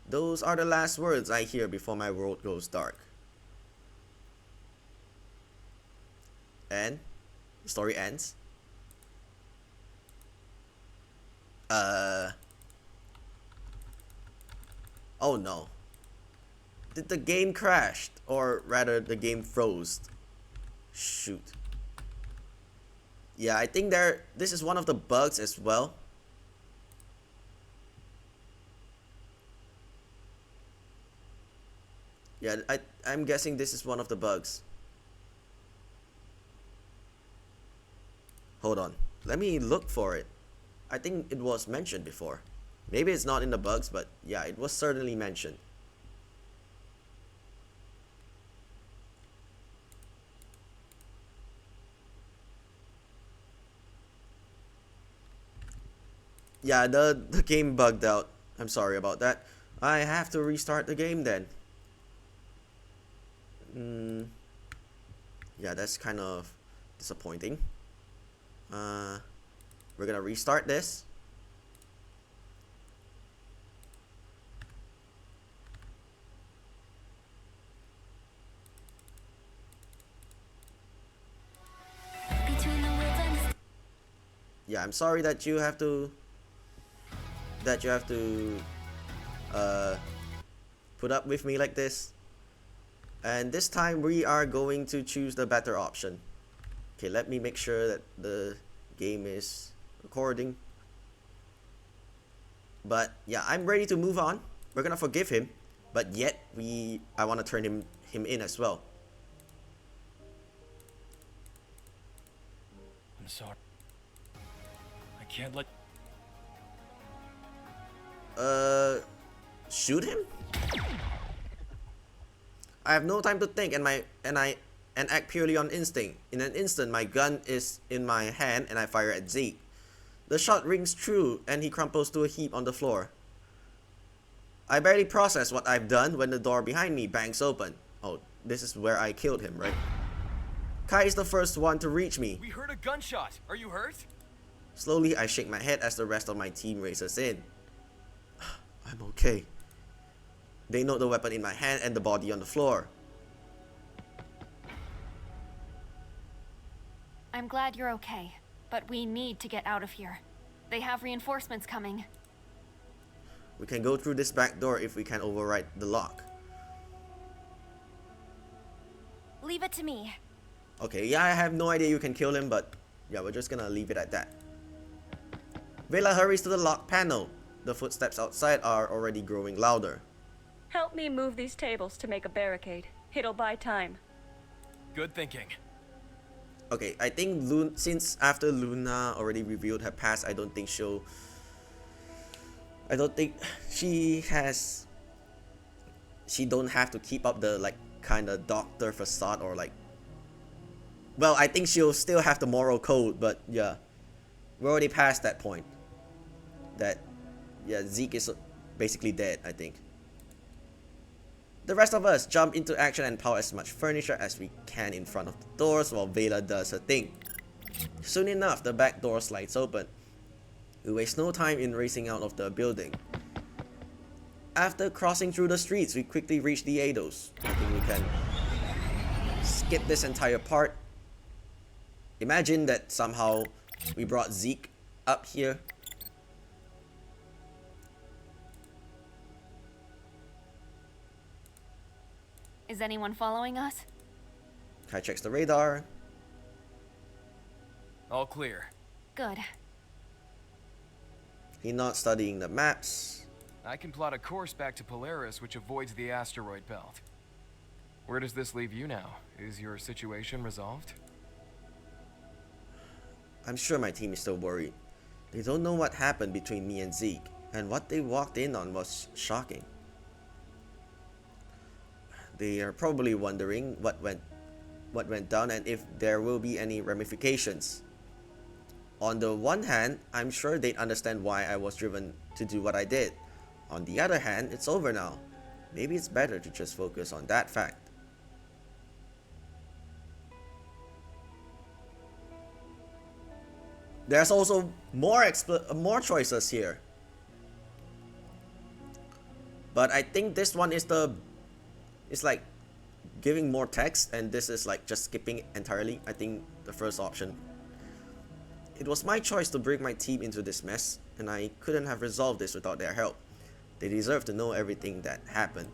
Those are the last words I hear before my world goes dark. And the story ends. Oh no. Did the game crashed? Or rather, the game froze. Shoot. Yeah, I think this is one of the bugs as well. Yeah, I'm guessing this is one of the bugs. Hold on. Let me look for it. I think it was mentioned before. Maybe it's not in the bugs, but yeah, it was certainly mentioned. Yeah, the game bugged out. I'm sorry about that. I have to restart the game then. Yeah, that's kind of disappointing. We're gonna restart this. Yeah, I'm sorry that you have to put up with me like this. And this time we are going to choose the better option. Okay, let me make sure that the game is recording. But yeah, I'm ready to move on. We're gonna forgive him, but yet I want to turn him in as well. I'm sorry. I can't let... Shoot him? I have no time to think and act purely on instinct. In an instant, my gun is in my hand and I fire at Zeke. The shot rings true and he crumples to a heap on the floor. I barely process what I've done when the door behind me bangs open. Oh, this is where I killed him, right? Kai is the first one to reach me. We heard a gunshot. Are you hurt? Slowly, I shake my head as the rest of my team races in. I'm okay. They note the weapon in my hand and the body on the floor. I'm glad you're okay, but we need to get out of here. They have reinforcements coming. We can go through this back door if we can override the lock. Leave it to me. Okay, yeah, I have no idea you can kill him, but yeah, we're just gonna leave it at that. Vela hurries to the lock panel. The footsteps outside are already growing louder. Help me move these tables to make a barricade. It'll buy time. Good thinking. Okay, I think since after Luna already revealed her past, I don't think she don't have to keep up the like kind of doctor facade or like. Well, I think she'll still have the moral code, but yeah, we're already past that point. That yeah, Zeke is basically dead, I think. The rest of us jump into action and pile as much furniture as we can in front of the doors while Vela does her thing. Soon enough, the back door slides open. We waste no time in racing out of the building. After crossing through the streets, we quickly reach the Eidos. I think we can skip this entire part. Imagine that somehow we brought Zeke up here. Is anyone following us? Kai checks the radar. All clear. Good. He's not studying the maps. I can plot a course back to Polaris which avoids the asteroid belt. Where does this leave you now? Is your situation resolved? I'm sure my team is still worried. They don't know what happened between me and Zeke, and what they walked in on was shocking. They are probably wondering what went down and if there will be any ramifications. On the one hand, I'm sure they'd understand why I was driven to do what I did. On the other hand, it's over now. Maybe it's better to just focus on that fact. There's also more choices here. But I think this one is it's like giving more text, and this is like just skipping entirely. I think the first option. It was my choice to bring my team into this mess, and I couldn't have resolved this without their help. They deserve to know everything that happened.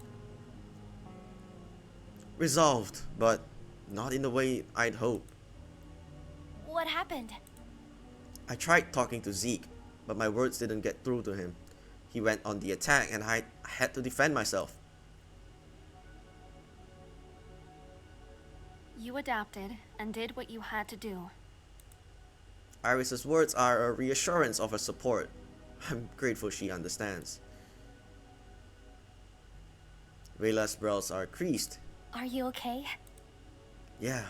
Resolved, but not in the way I'd hoped. What happened? I tried talking to Zeke, but my words didn't get through to him. He went on the attack and I had to defend myself. You adapted and did what you had to do. Iris's words are a reassurance of her support. I'm grateful she understands. Vela's brows are creased. Are you okay? Yeah,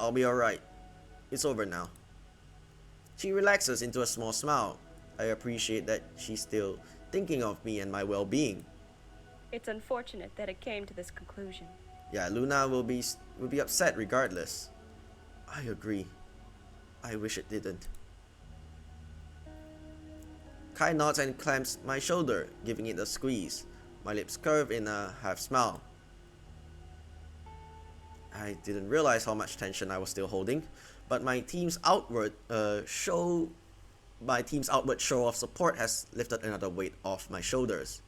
I'll be alright. It's over now. She relaxes into a small smile. I appreciate that she's still thinking of me and my well-being. It's unfortunate that it came to this conclusion. Yeah, Luna will be upset regardless. I agree. I wish it didn't. Kai nods and clamps my shoulder, giving it a squeeze. My lips curve in a half smile. I didn't realize how much tension I was still holding, but my team's outward show of support has lifted another weight off my shoulders.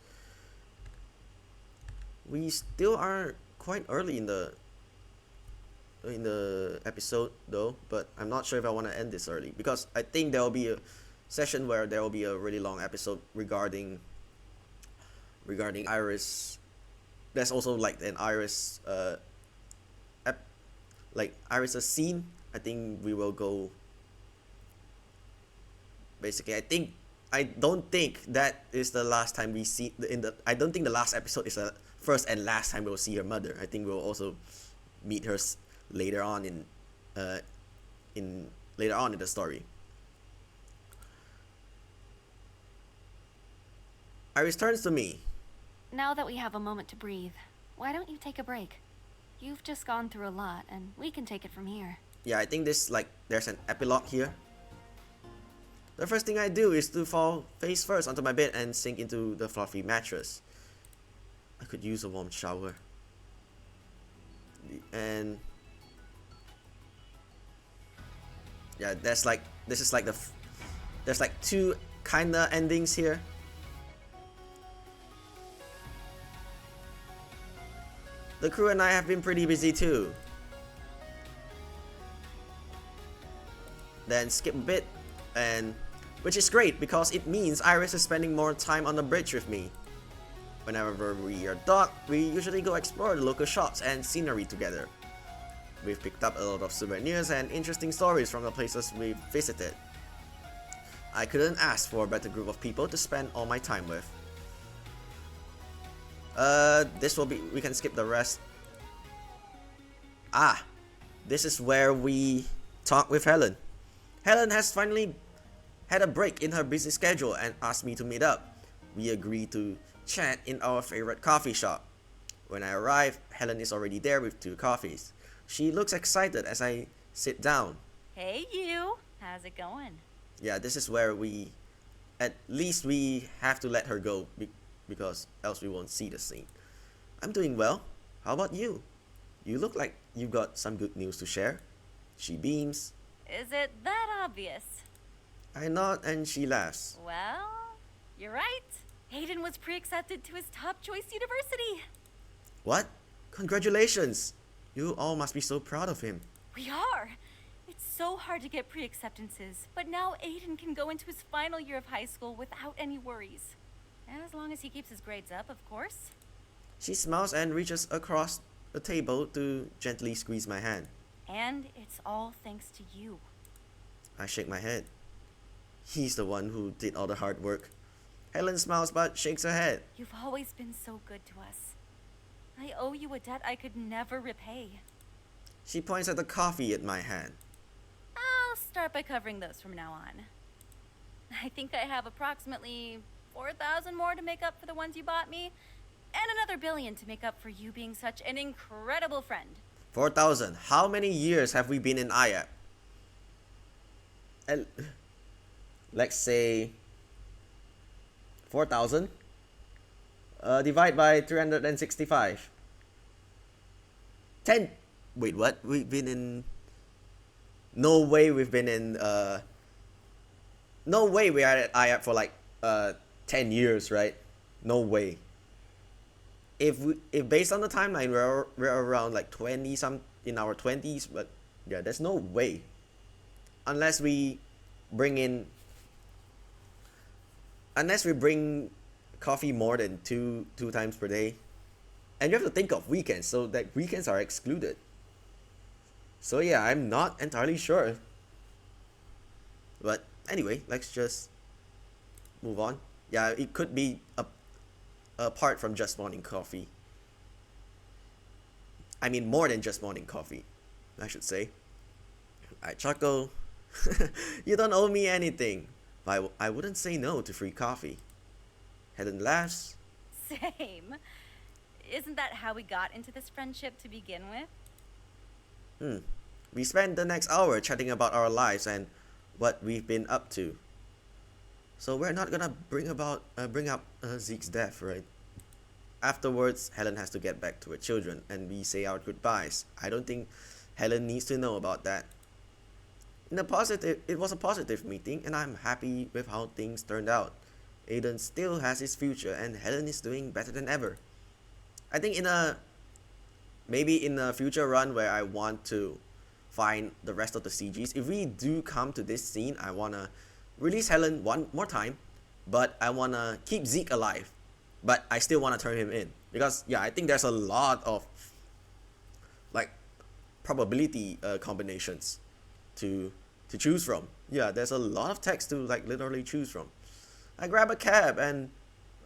We still are quite early in the episode though, but I'm not sure if I want to end this early, because I think there will be a session where there will be a really long episode regarding Iris. There's also like an Iris Iris' scene. I think we will go. Basically, I don't think that is the last time we see I don't think the last episode is the first and last time we'll see her mother. I think we'll also meet her later on in the story. Iris turns to me. Now that we have a moment to breathe, why don't you take a break? You've just gone through a lot, and we can take it from here. Yeah, I think there's an epilogue here. The first thing I do is to fall face first onto my bed and sink into the fluffy mattress. I could use a warm shower. And yeah, there's like two kinda endings here. The crew and I have been pretty busy too. Then skip a bit, and which is great because it means Iris is spending more time on the bridge with me. Whenever we are docked, we usually go explore the local shops and scenery together. We've picked up a lot of souvenirs and interesting stories from the places we've visited. I couldn't ask for a better group of people to spend all my time with. We can skip the rest. This is where we talk with Helen. Helen has finally had a break in her busy schedule and asked me to meet up. We agreed to chat in our favorite coffee shop. When I arrive, Helen is already there with 2 coffees. She looks excited as I sit down. Hey you, how's it going? Yeah, this is where we have to let her go because else we won't see the scene. I'm doing well. How about you? You look like you've got some good news to share. She beams. Is it that obvious? I nod and she laughs. Well, you're right. Hayden was pre-accepted to his top choice university. What? Congratulations! You all must be so proud of him. We are. It's so hard to get pre-acceptances, but now Aiden can go into his final year of high school without any worries. As long as he keeps his grades up, of course. She smiles and reaches across the table to gently squeeze my hand. And it's all thanks to you. I shake my head. He's the one who did all the hard work. Helen smiles but shakes her head. You've always been so good to us. I owe you a debt I could never repay. She points at the coffee in my hand. I'll start by covering those from now on. I think I have approximately 4,000 more to make up for the ones you bought me, and another 1 billion to make up for you being such an incredible friend. 4,000. How many years have we been in IAP? Let's say 4,000. Divide by 365. 10. Wait, what? We've been in. No way we've been in. No way we are at IAP for like 10 years, right? No way. If based on the timeline we're around like 20 some in our 20s, but yeah, there's no way. Unless we bring coffee more than two times per day. And you have to think of weekends, so that weekends are excluded. So yeah, I'm not entirely sure. But anyway, let's just move on. Yeah, it could be apart from just morning coffee. I mean, more than just morning coffee, I should say. I chuckle. You don't owe me anything. But I wouldn't say no to free coffee. Helen laughs. Same. Isn't that how we got into this friendship to begin with? We spend the next hour chatting about our lives and what we've been up to. So we're not gonna bring up Zeke's death, right? Afterwards, Helen has to get back to her children, and we say our goodbyes. I don't think Helen needs to know about that. It was a positive meeting, and I'm happy with how things turned out. Aiden still has his future, and Helen is doing better than ever. I think maybe in a future run where I want to find the rest of the CGs, if we do come to this scene, I wanna release Helen one more time, but I wanna keep Zeke alive, but I still wanna turn him in, because yeah, I think there's a lot of like probability combinations to choose from. Yeah, there's a lot of text to like literally choose from. I grab a cab and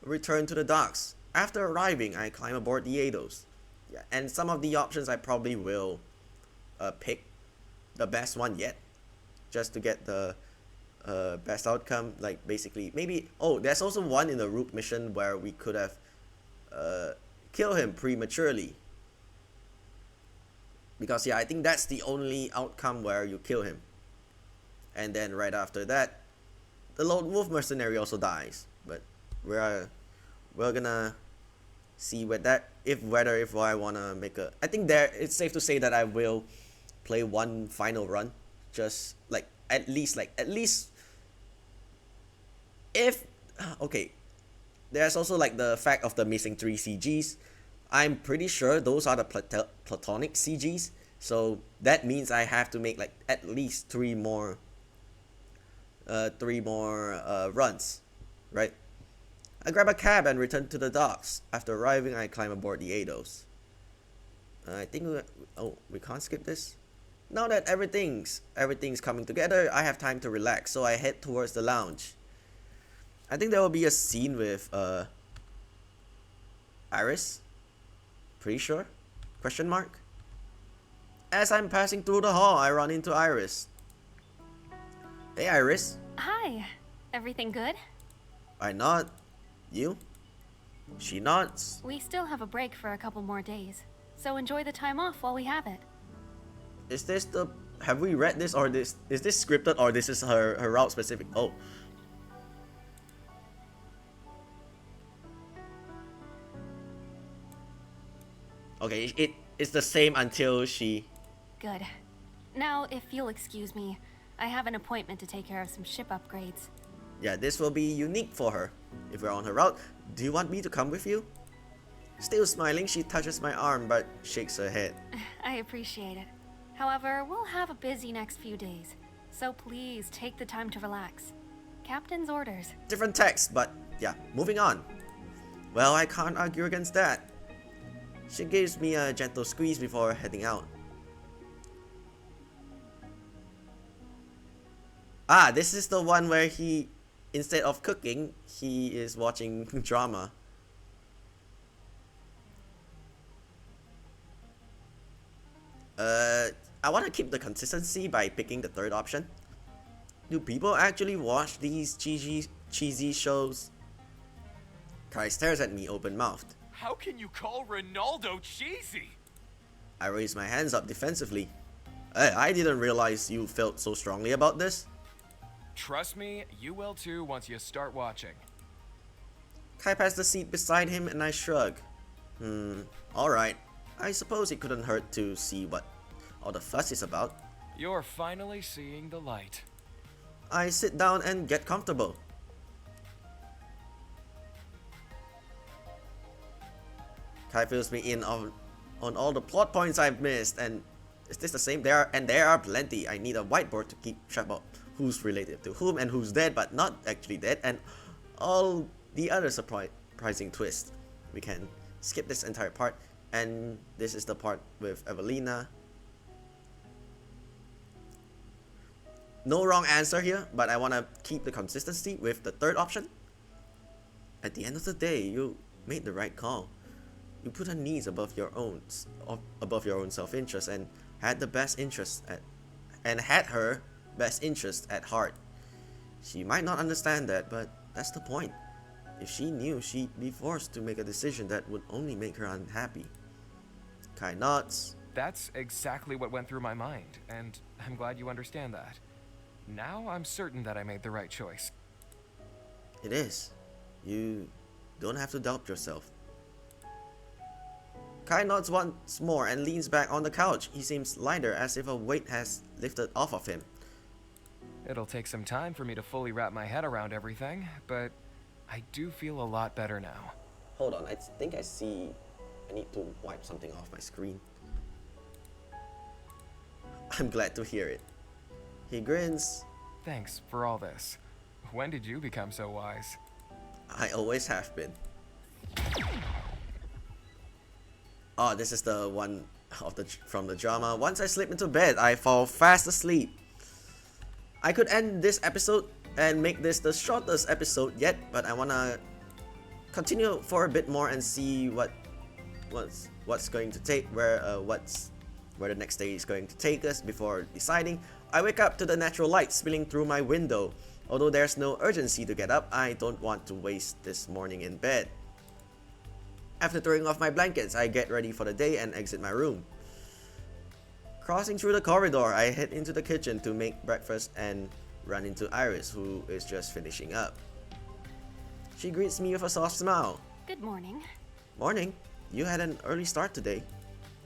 return to the docks. After arriving, I climb aboard the Eidos. Yeah, and some of the options I probably will pick the best one yet, just to get the best outcome. Like basically, maybe, oh, there's also one in the Rook mission where we could have killed him prematurely. Because yeah, I think that's the only outcome where you kill him. And then right after that, the lone wolf mercenary also dies. But we're gonna see whether I wanna make a. I think it's safe to say that I will play one final run, just like at least if okay. There's also like the fact of the missing 3 CGs. I'm pretty sure those are the platonic CGs, so that means I have to make like at least 3 more runs, right? I grab a cab and return to the docks. After arriving, I climb aboard the Eidos. I think we can't skip this. Now that everything's coming together, I have time to relax, so I head towards the lounge. I think there will be a scene with Iris. Pretty sure? Question mark? As I'm passing through the hall, I run into Iris. Hey Iris. Hi. Everything good? I nod. You? She nods. We still have a break for a couple more days, so enjoy the time off while we have it. Is this the... Have we read this, or is this scripted, or this is her route specific? Oh. Okay, it's the same until she... Good. Now, if you'll excuse me, I have an appointment to take care of some ship upgrades. Yeah, this will be unique for her. If we're on her route, do you want me to come with you? Still smiling, she touches my arm but shakes her head. I appreciate it. However, we'll have a busy next few days, so please take the time to relax. Captain's orders. Different text, but yeah, moving on. Well, I can't argue against that. She gives me a gentle squeeze before heading out. Ah, this is the one where he, instead of cooking, he is watching drama. I want to keep the consistency by picking the third option. Do people actually watch these cheesy shows? Kai stares at me open-mouthed. How can you call Ronaldo cheesy? I raise my hands up defensively. I didn't realize you felt so strongly about this. Trust me, you will too once you start watching. Kai pats the seat beside him and I shrug. Alright. I suppose it couldn't hurt to see what all the fuss is about. You're finally seeing the light. I sit down and get comfortable. Kai fills me in on all the plot points I've missed, and is this the same? There are plenty. I need a whiteboard to keep track of who's related to whom and who's dead but not actually dead, and all the other surprising twists. We can skip this entire part, and this is the part with Evelina. no wrong answer here, but I want to keep the consistency with the third option. At the end of the day, you made the right call. You put her needs above your own self-interest, and had the best interest at and had her best interest at heart. She might not understand that, but that's the point. If she knew, she'd be forced to make a decision that would only make her unhappy. Kai nods. That's exactly what went through my mind, and I'm glad you understand that. Now I'm certain that I made the right choice. It is. You don't have to doubt yourself. Kai nods once more and leans back on the couch. He seems lighter, as if a weight has lifted off of him. It'll take some time for me to fully wrap my head around everything, but I do feel a lot better now. Hold on, I think I see... I need to wipe something off my screen. I'm glad to hear it. He grins. Thanks for all this. When did you become so wise? I always have been. Oh, this is the one from the drama. Once I slip into bed, I fall fast asleep. I could end this episode and make this the shortest episode yet, but I wanna continue for a bit more and see what's going to take where the next day is going to take us before deciding. I wake up to the natural light spilling through my window. Although there's no urgency to get up, I don't want to waste this morning in bed. After throwing off my blankets, I get ready for the day and exit my room. Crossing through the corridor, I head into the kitchen to make breakfast and run into Iris, who is just finishing up. She greets me with a soft smile. Good morning. Morning. You had an early start today.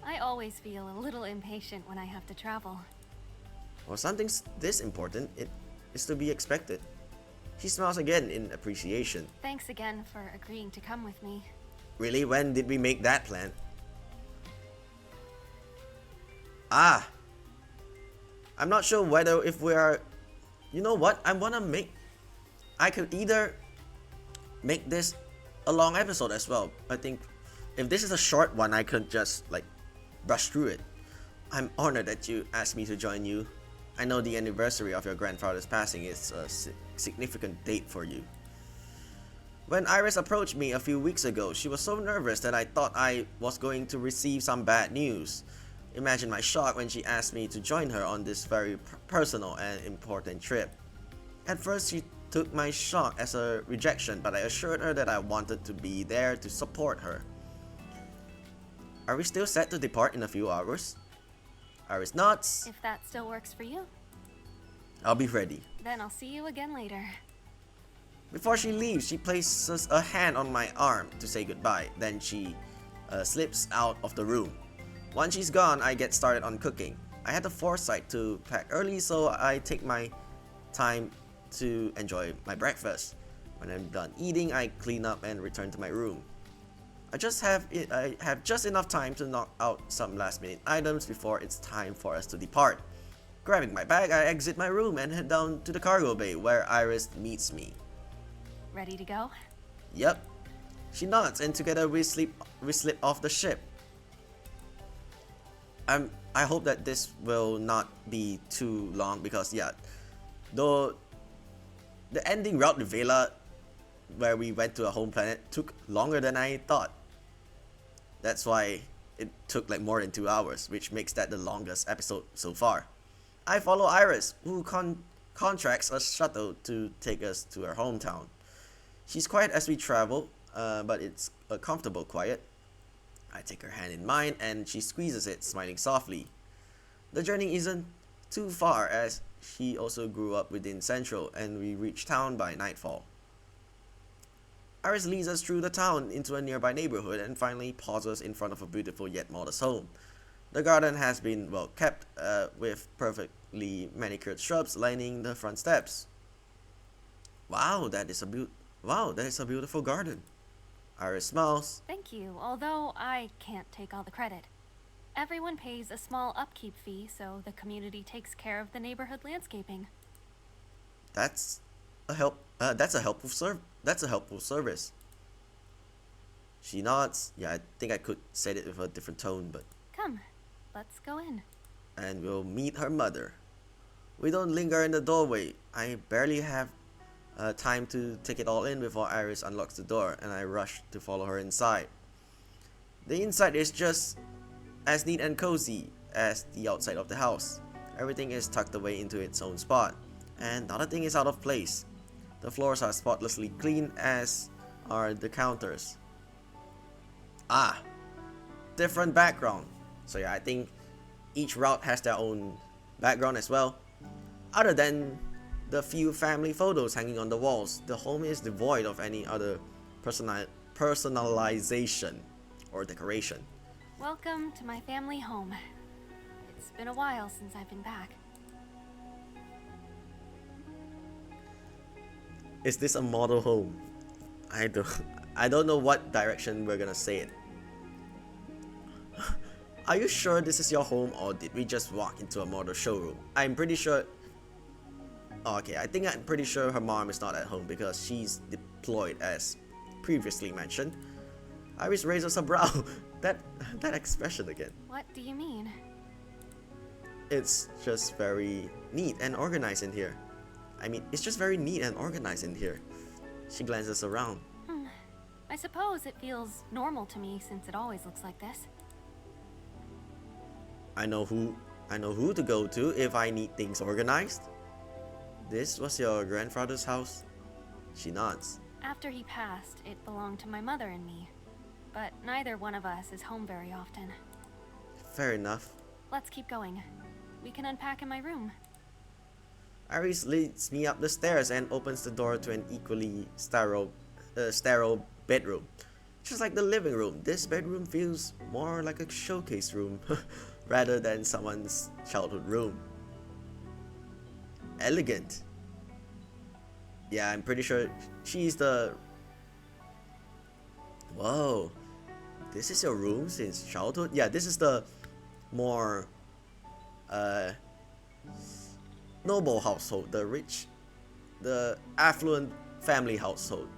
I always feel a little impatient when I have to travel. For something this important, it is to be expected. She smiles again in appreciation. Thanks again for agreeing to come with me. Really? When did we make that plan? Ah! I'm not sure whether if we are... You know what? I could either make this a long episode as well. I think if this is a short one, I could just like brush through it. I'm honored that you asked me to join you. I know the anniversary of your grandfather's passing is a significant date for you. When Iris approached me a few weeks ago, she was so nervous that I thought I was going to receive some bad news. Imagine my shock when she asked me to join her on this very personal and important trip. At first, she took my shock as a rejection, but I assured her that I wanted to be there to support her. Are we still set to depart in a few hours? Iris nods. If that still works for you, I'll be ready. then I'll see you again later. Before she leaves, she places a hand on my arm to say goodbye. Then she slips out of the room. Once she's gone, I get started on cooking. I had the foresight to pack early, so I take my time to enjoy my breakfast. When I'm done eating, I clean up and return to my room. I have just enough time to knock out some last-minute items before it's time for us to depart. Grabbing my bag, I exit my room and head down to the cargo bay where Iris meets me. Ready to go? Yep. She nods and together we slip off the ship. I hope that this will not be too long because though the ending route to Vela, where we went to a home planet, took longer than I thought. That's why it took like more than 2 hours, which makes that the longest episode so far. I follow Iris, who contracts a shuttle to take us to her hometown. She's quiet as we travel, but it's a comfortable quiet. I take her hand in mine and she squeezes it, smiling softly. The journey isn't too far as she also grew up within Central and we reach town by nightfall. Iris leads us through the town into a nearby neighborhood and finally pauses in front of a beautiful yet modest home. The garden has been well kept, with perfectly manicured shrubs lining the front steps. Wow, that is a beautiful garden. Iris smiles. Thank you, although I can't take all the credit. Everyone pays a small upkeep fee, so the community takes care of the neighborhood landscaping. That's a helpful service. She nods. Yeah, I think I could say it with a different tone, but... Come, let's go in. And we'll meet her mother. We don't linger in the doorway. I barely have time to take it all in before Iris unlocks the door, and I rush to follow her inside. The inside is just as neat and cozy as the outside of the house. Everything is tucked away into its own spot, and not a thing is out of place. The floors are spotlessly clean, as are the counters. Ah, different background. So yeah, I think each route has their own background as well. Other than the few family photos hanging on the walls, the home is devoid of any other personalization or decoration. Welcome to my family home. It's been a while since I've been back. Is this a model home? I don't know what direction we're gonna say it. Are you sure this is your home, or did we just walk into a model showroom? I'm pretty sure. Okay, I'm pretty sure her mom is not at home because she's deployed as previously mentioned. Iris raises her brow. that expression again. What do you mean? It's just very neat and organized in here. It's just very neat and organized in here. She glances around. I suppose it feels normal to me since it always looks like this. I know who to go to if I need things organized. This was your grandfather's house? She nods. After he passed, it belonged to my mother and me. But neither one of us is home very often. Fair enough. Let's keep going. We can unpack in my room. Iris leads me up the stairs and opens the door to an equally sterile bedroom. Just like the living room, this bedroom feels more like a showcase room rather than someone's childhood room. Elegant. Yeah, I'm pretty sure she's the... Whoa. This is your room since childhood? Yeah, this is the more noble household, the affluent family household.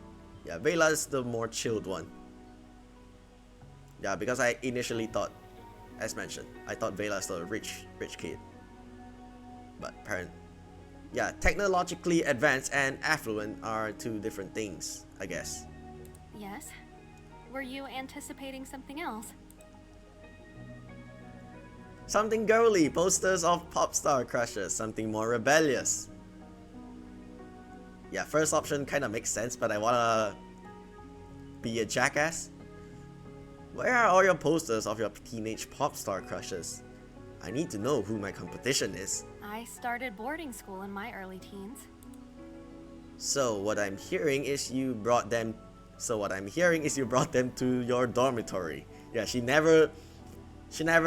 Yeah, Vela's the more chilled one. Yeah, because I initially thought, as mentioned, I thought Vela's the rich kid. But apparently, yeah, technologically advanced and affluent are two different things, I guess. Yes? Were you anticipating something else? Something girly, posters of pop star crushes, something more rebellious. Yeah, first option kind of makes sense, but I wanna be a jackass. Where are all your posters of your teenage pop star crushes? I need to know who my competition is. I started boarding school in my early teens. So what I'm hearing is you brought them to your dormitory. Yeah, she never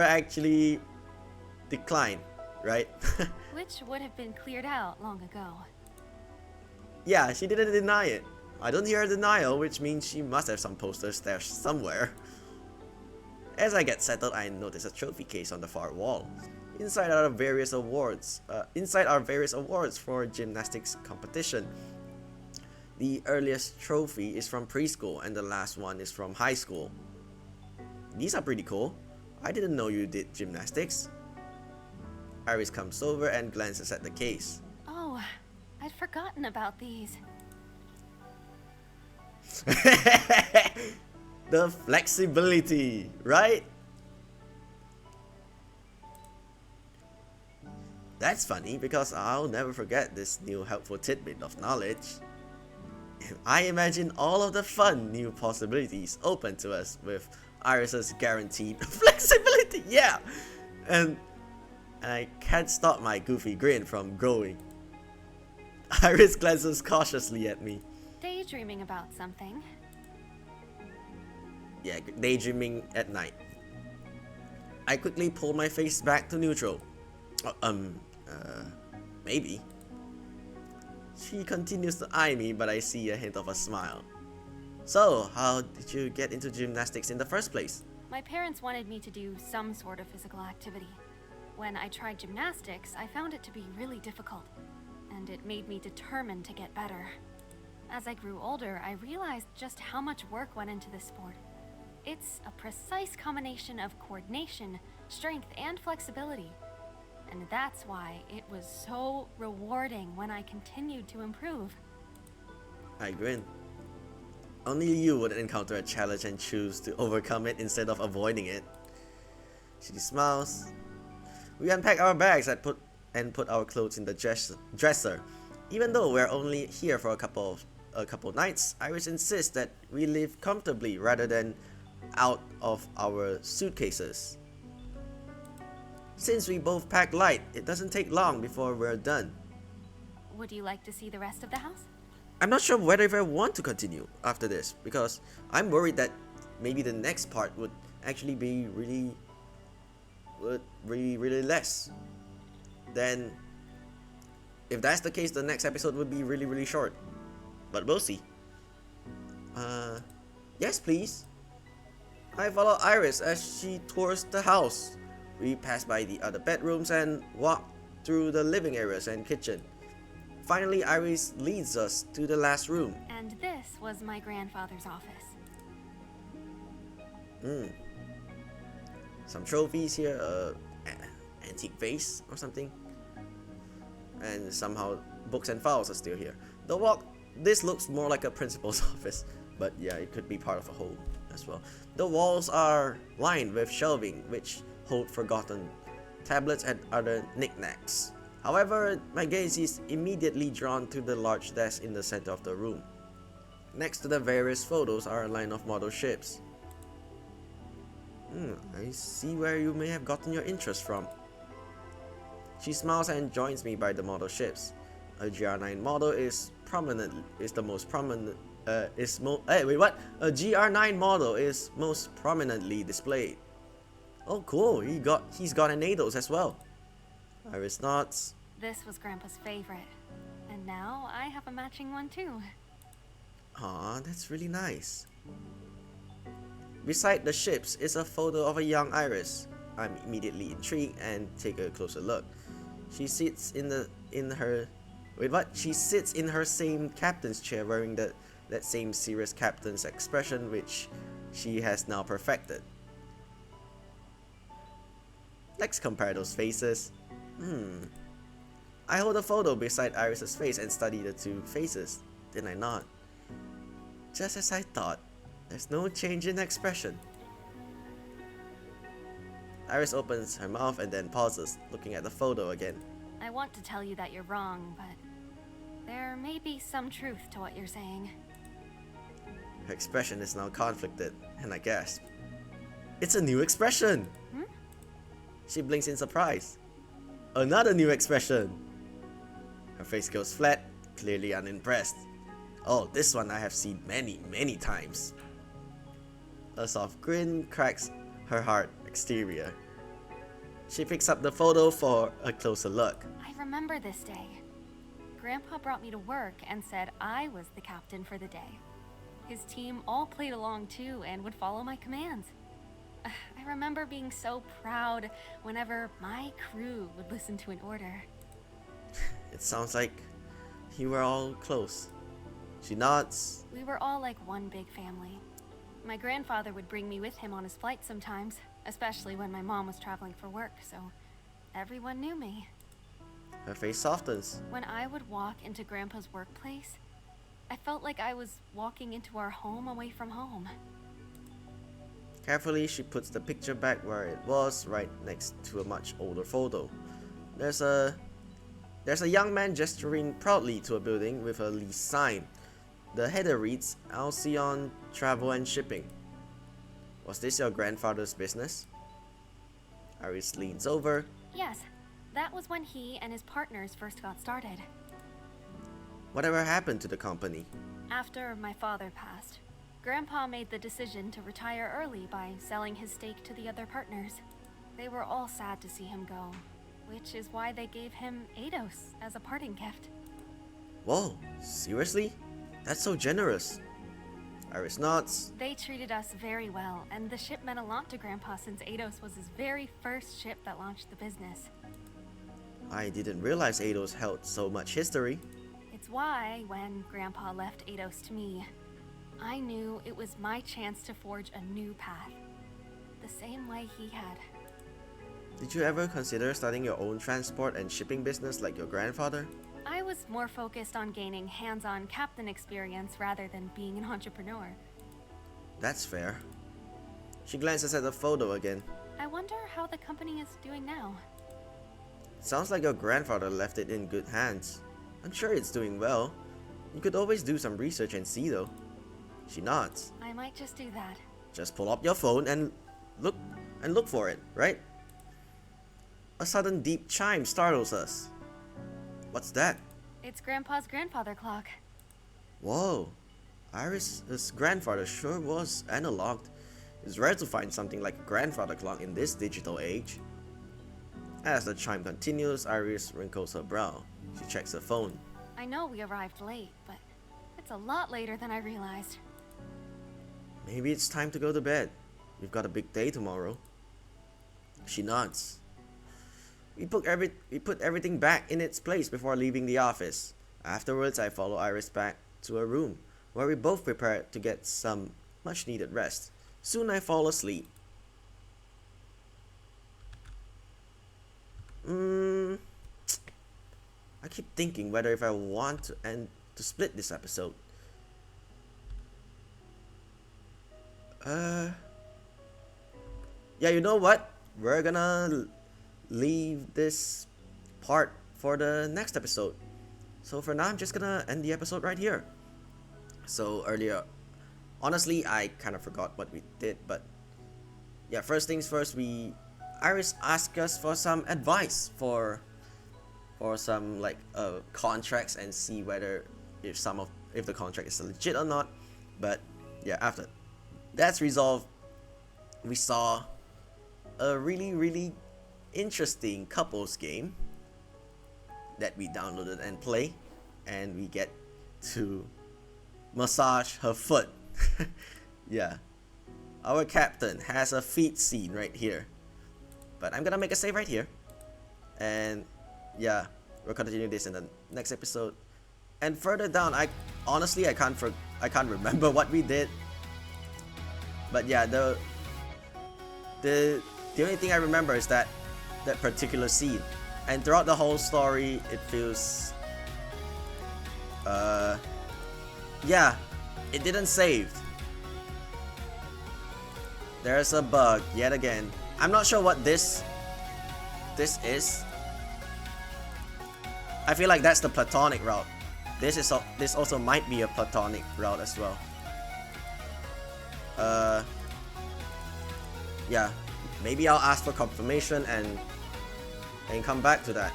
actually declined, right? Which would have been cleared out long ago. Yeah, she didn't deny it. I don't hear a denial, which means she must have some posters stashed somewhere. As I get settled, I notice a trophy case on the far wall. Inside are various awards for gymnastics competition. The earliest trophy is from preschool and the last one is from high school. These are pretty cool. I didn't know you did gymnastics. Iris comes over and glances at the case. Oh, I'd forgotten about these. The flexibility, right? That's funny because I'll never forget this new helpful tidbit of knowledge. I imagine all of the fun new possibilities open to us with Iris's guaranteed flexibility, yeah! And I can't stop my goofy grin from growing. Iris glances cautiously at me. Daydreaming about something. Yeah, daydreaming at night. I quickly pull my face back to neutral. Maybe. She continues to eye me, but I see a hint of a smile. So, how did you get into gymnastics in the first place? My parents wanted me to do some sort of physical activity. When I tried gymnastics, I found it to be really difficult, and it made me determined to get better. As I grew older, I realized just how much work went into this sport. It's a precise combination of coordination, strength, and flexibility. And that's why it was so rewarding when I continued to improve. I grin. Only you would encounter a challenge and choose to overcome it instead of avoiding it. She smiles. We unpack our bags and put our clothes in the dresser. Even though we're only here for a couple nights, Iris insists that we live comfortably rather than out of our suitcases. Since we both pack light, it doesn't take long before we're done. Would you like to see the rest of the house? I'm not sure whether if I want to continue after this, because I'm worried that maybe the next part would actually be really less. Then, if that's the case, the next episode would be really short. But we'll see. Yes please. I follow Iris as she tours the house. We pass by the other bedrooms and walk through the living areas and kitchen. Finally, Iris leads us to the last room. And this was my grandfather's office. Some trophies here, antique vase or something. And somehow books and files are still here. This looks more like a principal's office, but yeah, it could be part of a whole as well. The walls are lined with shelving which hold forgotten tablets and other knickknacks. However, my gaze is immediately drawn to the large desk in the center of the room. Next to the various photos are a line of model ships. I see where you may have gotten your interest from. She smiles and joins me by the model ships. A GR9 model is the most prominent. A GR9 model is most prominently displayed. Oh, cool! He's got an Eidos as well. Iris nods. This was Grandpa's favorite, and now I have a matching one too. Aw, that's really nice. Beside the ships is a photo of a young Iris. I'm immediately intrigued and take a closer look. She sits in her same captain's chair, wearing that same serious captain's expression which she has now perfected. Let's compare those faces. I hold a photo beside Iris's face and study the two faces. Then I nod. Just as I thought, there's no change in expression. Iris opens her mouth and then pauses, looking at the photo again. I want to tell you that you're wrong, but there may be some truth to what you're saying. Her expression is now conflicted, and I gasp. It's a new expression! She blinks in surprise. Another new expression! Her face goes flat, clearly unimpressed. Oh, this one I have seen many times. A soft grin cracks her hard exterior. She picks up the photo for a closer look. I remember this day. Grandpa brought me to work and said I was the captain for the day. His team all played along too and would follow my commands. I remember being so proud whenever my crew would listen to an order. It sounds like you were all close. She nods. We were all like one big family. My grandfather would bring me with him on his flights sometimes, especially when my mom was traveling for work, so everyone knew me. Her face softens. When I would walk into Grandpa's workplace, I felt like I was walking into our home away from home. Carefully, she puts the picture back where it was, right next to a much older photo. There's a young man gesturing proudly to a building with a lease sign. The header reads, Alcyon Travel and Shipping. Was this your grandfather's business? Iris leans over. Yes, that was when he and his partners first got started. Whatever happened to the company? After my father passed, Grandpa made the decision to retire early by selling his stake to the other partners. They were all sad to see him go, which is why they gave him Eidos as a parting gift. Whoa, seriously? That's so generous. Iris nods. They treated us very well, and the ship meant a lot to Grandpa since Eidos was his very first ship that launched the business. I didn't realize Eidos held so much history. It's why, when Grandpa left Eidos to me, I knew it was my chance to forge a new path, the same way he had. Did you ever consider starting your own transport and shipping business like your grandfather? I was more focused on gaining hands-on captain experience rather than being an entrepreneur. That's fair. She glances at the photo again. I wonder how the company is doing now. Sounds like your grandfather left it in good hands. I'm sure it's doing well. You could always do some research and see though. She nods. I might just do that. Just pull up your phone and look for it, right? A sudden deep chime startles us. What's that? It's Grandpa's grandfather clock. Whoa. Iris' grandfather sure was analog. It's rare to find something like a grandfather clock in this digital age. As the chime continues, Iris wrinkles her brow. She checks her phone. I know we arrived late, but it's a lot later than I realized. Maybe it's time to go to bed. We've got a big day tomorrow. She nods. We put everything back in its place before leaving the office. Afterwards, I follow Iris back to her room, where we both prepare to get some much needed rest. Soon I fall asleep. I keep thinking whether if I want to split this episode. Yeah, you know what? We're gonna leave this part for the next episode. So for now, I'm just gonna end the episode right here. So earlier, honestly, I kind of forgot what we did, but yeah, first things first, Iris asked us for some advice for some like contracts and see whether if the contract is legit or not. But yeah, after that's resolved, we saw a really interesting couples game that we downloaded and play, and we get to massage her foot. Yeah, our captain has a feet scene right here, but I'm gonna make a save right here, and yeah, we'll continue this in the next episode. And further down, I can't remember what we did, but yeah, the only thing I remember is that particular scene, and throughout the whole story, it feels yeah, it didn't save. There's a bug yet again. I'm not sure what this is. I feel like that's the platonic route. This also might be a platonic route as well. Yeah, maybe I'll ask for confirmation and come back to that.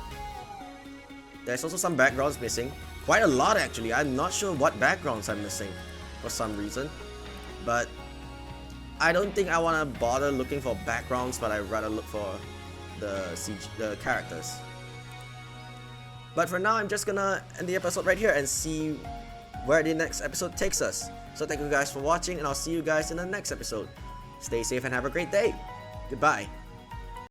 There's also some backgrounds missing. Quite a lot actually. I'm not sure what backgrounds I'm missing for some reason. But I don't think I want to bother looking for backgrounds, but I'd rather look for the characters. But for now, I'm just gonna end the episode right here and see where the next episode takes us. So thank you guys for watching, and I'll see you guys in the next episode. Stay safe and have a great day. Goodbye.